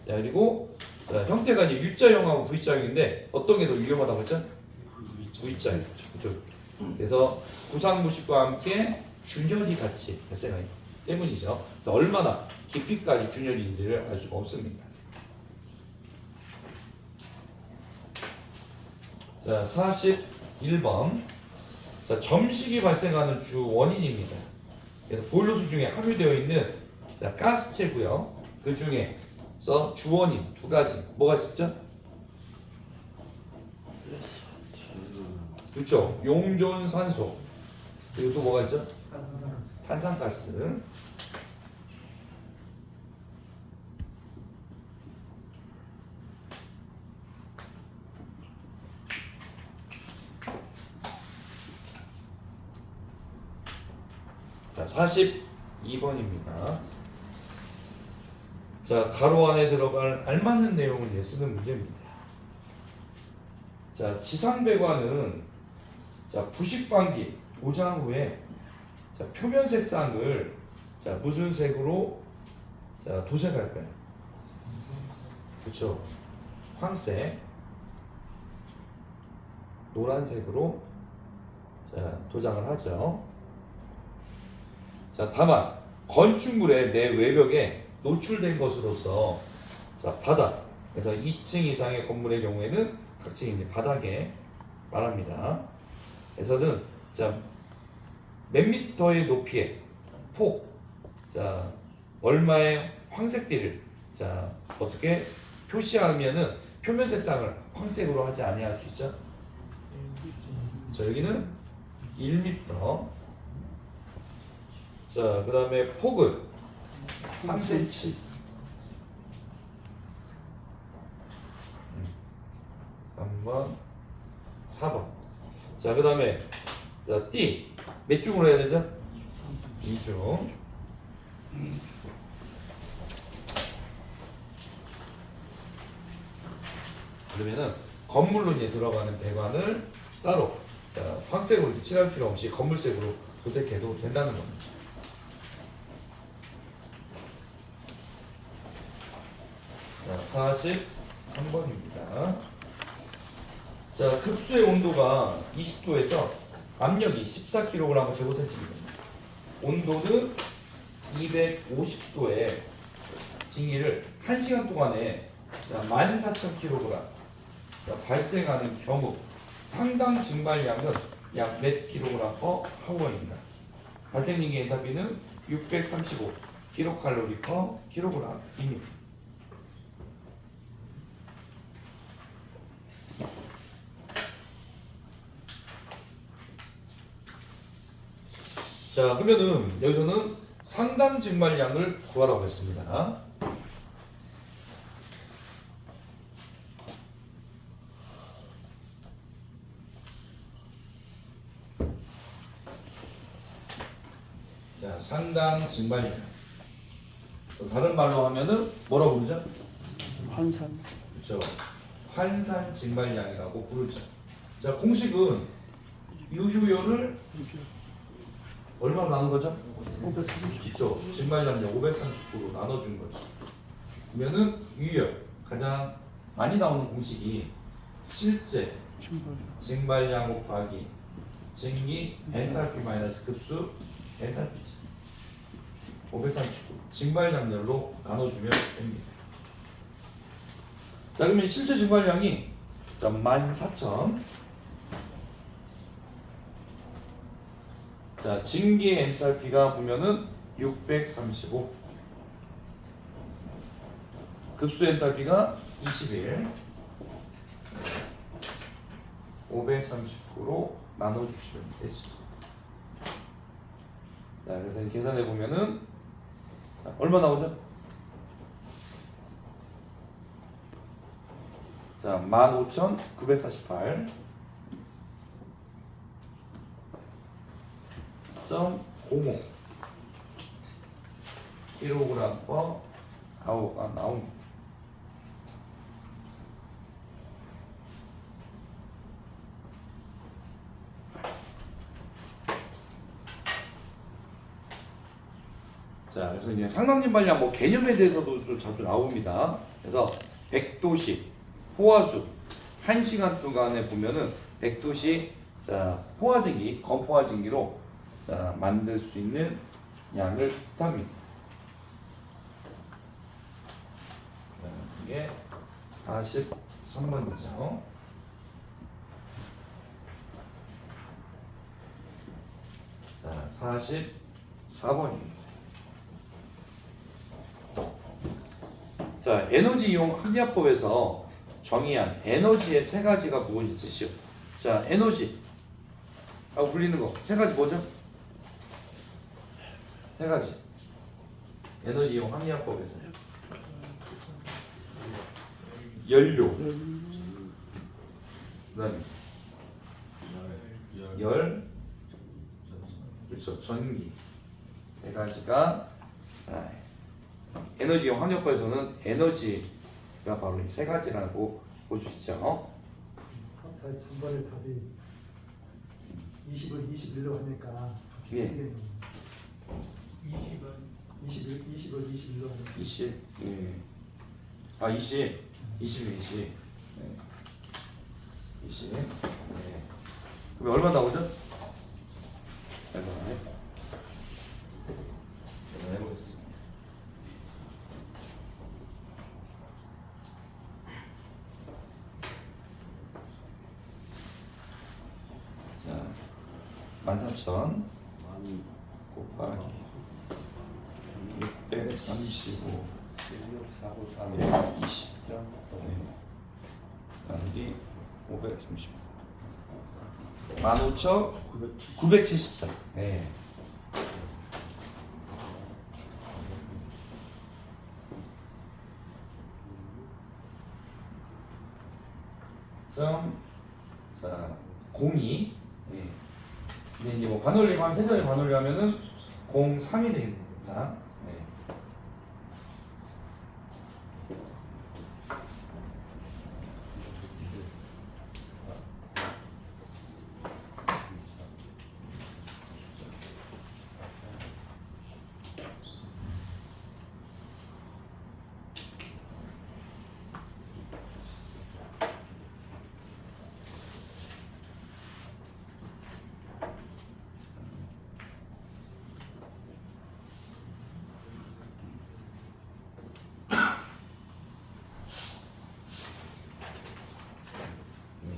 자, 그리고 자, 형태가 이제 U자형하고 V자형인데 어떤 게 더 위험하다고 했죠? V자형. 그렇죠. 그래서 부상부식과 함께 균열이 같이 발생하기 때문이죠. 얼마나 깊이까지 균열인지를 알 수가 없습니다. 자, 41번. 자, 점식이 발생하는 주 원인입니다. 그래서 보일러수 중에 함유되어 있는 자, 가스체고요. 그 중에서 주 원인 두 가지 뭐가 있었죠? 그렇죠. 용존산소 그리고 또 뭐가 있죠? 탄산가스. 자, 42번입니다. 자, 가로 안에 들어갈 알맞는 내용을 이제 쓰는 문제입니다. 자, 지상배관은 자, 부식 방지 보장 후에 자, 표면 색상을 자, 무슨 색으로 자, 도색할까요? 그렇죠. 황색, 노란색으로 자, 도장을 하죠. 자, 다만 건축물의 내 외벽에 노출된 것으로서 자, 바닥, 그래서 2층 이상의 건물의 경우에는 각 층이 바닥에 말합니다. 그래서는 자, 몇 미터의 높이의 폭, 자, 얼마의 황색띠를 자, 어떻게 표시하면은 표면 색상을 황색으로 하지 아니할 수 있죠? 자, 여기는 1m. 자, 그 다음에 폭은 3cm. 3번, 4번. 자, 그 다음에 띠 몇 중으로 해야 되죠? 2중. 그러면은 건물로 이제 들어가는 배관을 따로 자, 황색으로 칠할 필요 없이 건물색으로 도색해도 된다는 겁니다. 자, 43번입니다. 자, 급수의 온도가 20도에서 압력이 14kg 제곱센티미터입니다. 온도는 250도에 증기를 1시간 동안에 14,000kg 발생하는 경우 상당 증발량은 약 몇 kg/h입니다. 발생량의 엔탈피는 635 킬로칼로리 퍼 킬로그램입니다. 자, 그러면은 여기서는 상당 증발량을 구하라고 했습니다. 자, 상당 증발량. 또 다른 말로 하면은 뭐라고 부르죠? 환산. 그렇죠. 환산 증발량이라고 부르죠. 자, 공식은 유효율을 얼마로 나눈 거죠? 530. 그렇죠. 증발량량 530으로 나눠준 거죠. 그러면은 유효 가장 많이 나오는 공식이 실제 증발량. 증발량 곱하기 증기 엔탈피 마이너스 급수 엔탈피죠. 539 증발량열로 나눠주면 됩니다. 자, 그러면 실제 증발량이 14,000. 자, 증기 엔탈피가 보면은 635. 급수 엔탈피가 21. 530으로 나눠주시면 되지. 자, 그래서 계산해 보면은 얼마 나오죠? 자, 15,948. 0.05 킬로그램 퍼 아워가 나옵니다. 자, 그래서 이제 상당진발량 뭐 개념에 대해서도 좀 자주 나옵니다. 그래서 100도씨 포화수 1시간 동안에 보면은 100도씨 자 포화증기 건포화증기로 자 만들 수 있는 양을 뜻합니다. 이게 43번이죠. 자, 44번입니다. 자, 에너지 이용 합리화법에서 정의한 에너지의 세 가지가 무엇이 있으시오? 자, 에너지 라고 불리는 거 세 가지 뭐죠? 세 가지. 에너지 이용 합리화법에서 연료, 그다음에 열, 그렇죠, 전기 세 가지가 에너지 이용 합리화법에서는 에너지가 바로 이 세 가지라고 볼 수 있죠. 사실 전번에 답이 20을 21로 하니까 예. 20을 21로 하니까 20, 아 20, 20, 20, 네. 20, 네. 그럼 얼마 나오죠? 해보겠습니다. 자, 14,000 곱하기 635 120 나누기 530 15,974. 네. 자, 02. 예. 근데 이제 뭐 반올림하면 세전에 반올림하면은 03이 되겠습니다. 네.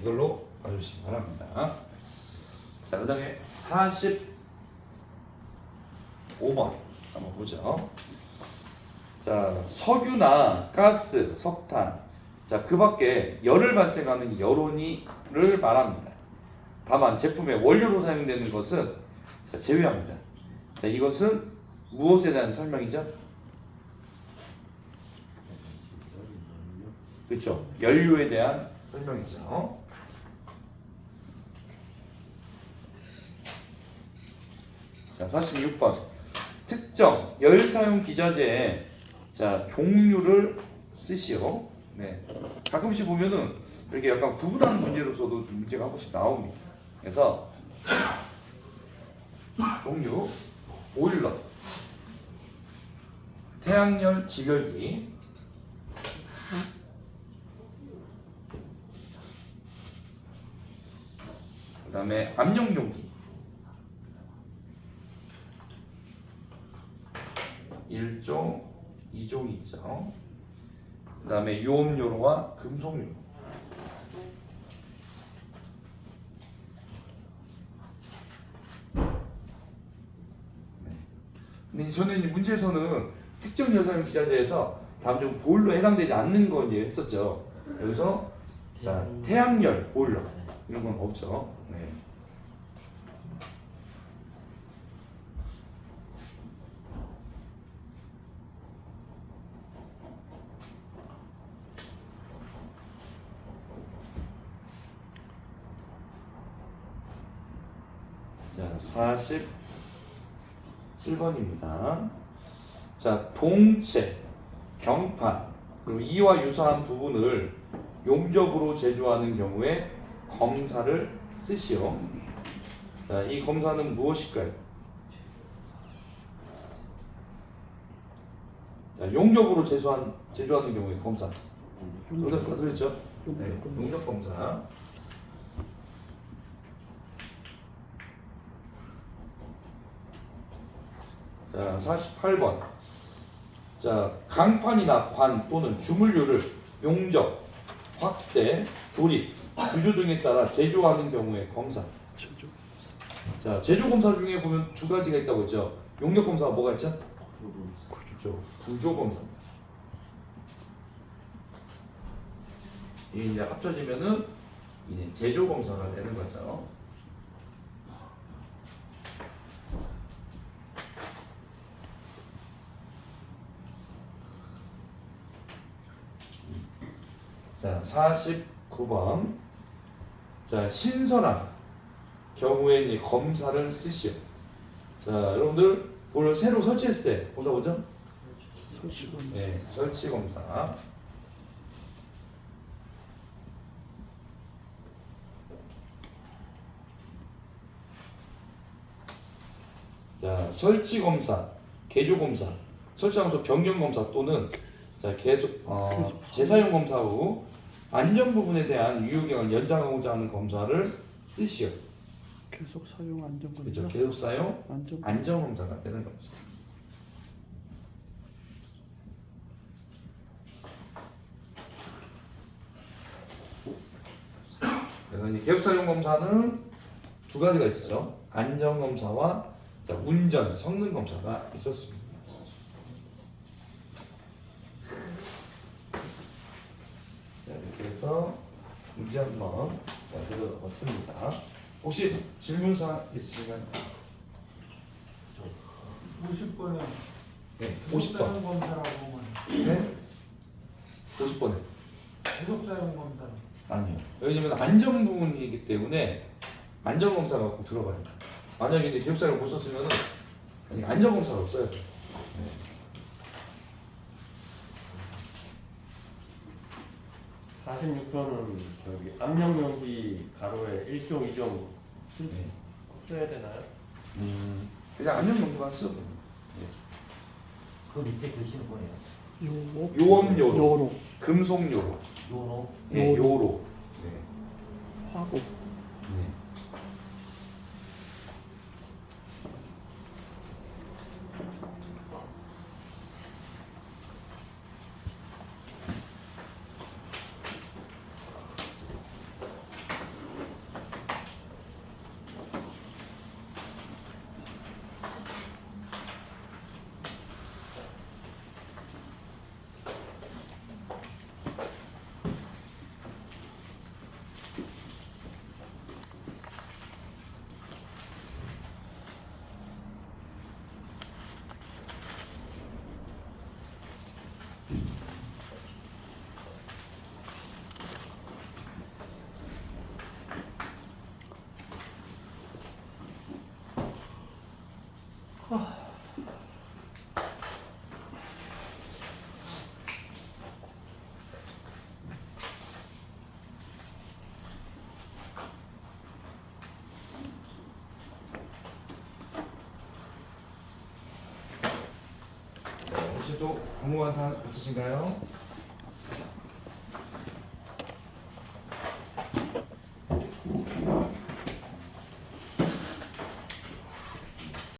이걸로 봐주시기 바랍니다. 자, 그 다음에 44번입니다. 5번 한번 보죠. 자, 석유나 가스, 석탄, 자, 그 밖에 열을 발생하는 여론이를 말합니다. 다만 제품의 원료로 사용되는 것은 자, 제외합니다. 자, 이것은 무엇에 대한 설명이죠? 그렇죠. 연료에 대한 설명이죠. 자, 46번. 특정 열 사용 기자재의 자, 종류를 쓰시오. 네. 가끔씩 보면은 이렇게 약간 구분하는 문제로서도 문제가 한 번씩 나옵니다. 그래서 종류 보일러, 태양열 직열기, 그 다음에 압력용기, 1종, 2종이 있죠. 그 다음에 유압요로와 금속요로. 근데 저는 문제에서는 특정 여사용 기자재에서 다음 중 보일러에 해당되지 않는 거 이제 했었죠. 여기서 자, 태양열 보일러 이런 건 없죠. 네. 자, 47번입니다. 자, 동체, 경판, 그리고 이와 유사한 부분을 용접으로 제조하는 경우에 검사를 쓰시오. 자, 이 검사는 무엇일까요? 자, 용접으로 제조하는 경우에 검사. 오늘 다 들었죠? 네, 용접 검사. 자, 48번. 자, 강판이나 관 또는 주물류를 용접, 확대, 조립, 구조 등에 따라 제조하는 경우에 검사. 제조. 자, 제조 검사 중에 보면 두 가지가 있다고 했죠. 용접 검사가 뭐가 있죠? 구조 검사. 이게 이제 합쳐지면은 이제 제조 검사가 되는 거죠. 자, 49번. 자, 신선한 경우에 이제 검사를 쓰시오. 자, 여러분들 오늘 새로 설치했을 때 보다 보죠? 설치 검사. 네, 설치 검사. 자, 설치 검사, 개조 검사, 설치장소 변경 검사 또는 자, 재사용 검사 후 안전 부분에 대한 유효기간을 연장하고자 하는 검사를 쓰시오. 계속 사용 안전 검사. 그렇죠. 계속 사용 안전 안전 검사가 되는 거죠. 그래서 이 계속 사용 검사는 두 가지가 있었죠. 안전 검사와 자, 운전 성능 검사가 있었습니다. 자, 이렇게 해서 문제 한번 들어봤습니다. 혹시 질문사항 있으신가요? 50번에 네, 계속 50번. 사용 검사라고만 네? 50번에. 계속 사용 검사. 아니요. 왜냐면 안전 부분이기 때문에 안전 검사가 꼭 들어가야 돼요. 만약에 이제 기업사를 못 썼으면은 안전 검사가 없어요. 네. 46번은 저기 압력용기 가로에 1종, 2종 네. 써야 되나요? 그냥 안전 검사만 쓰셔도 됩니다. 그 밑에 글씨는 뭐예요? 요로. 요업요로, 요로. 금속요로, 요로? 네, 요로. 요로. 네. 화고. 네. 혹시 또 궁금한 사항 있으신가요?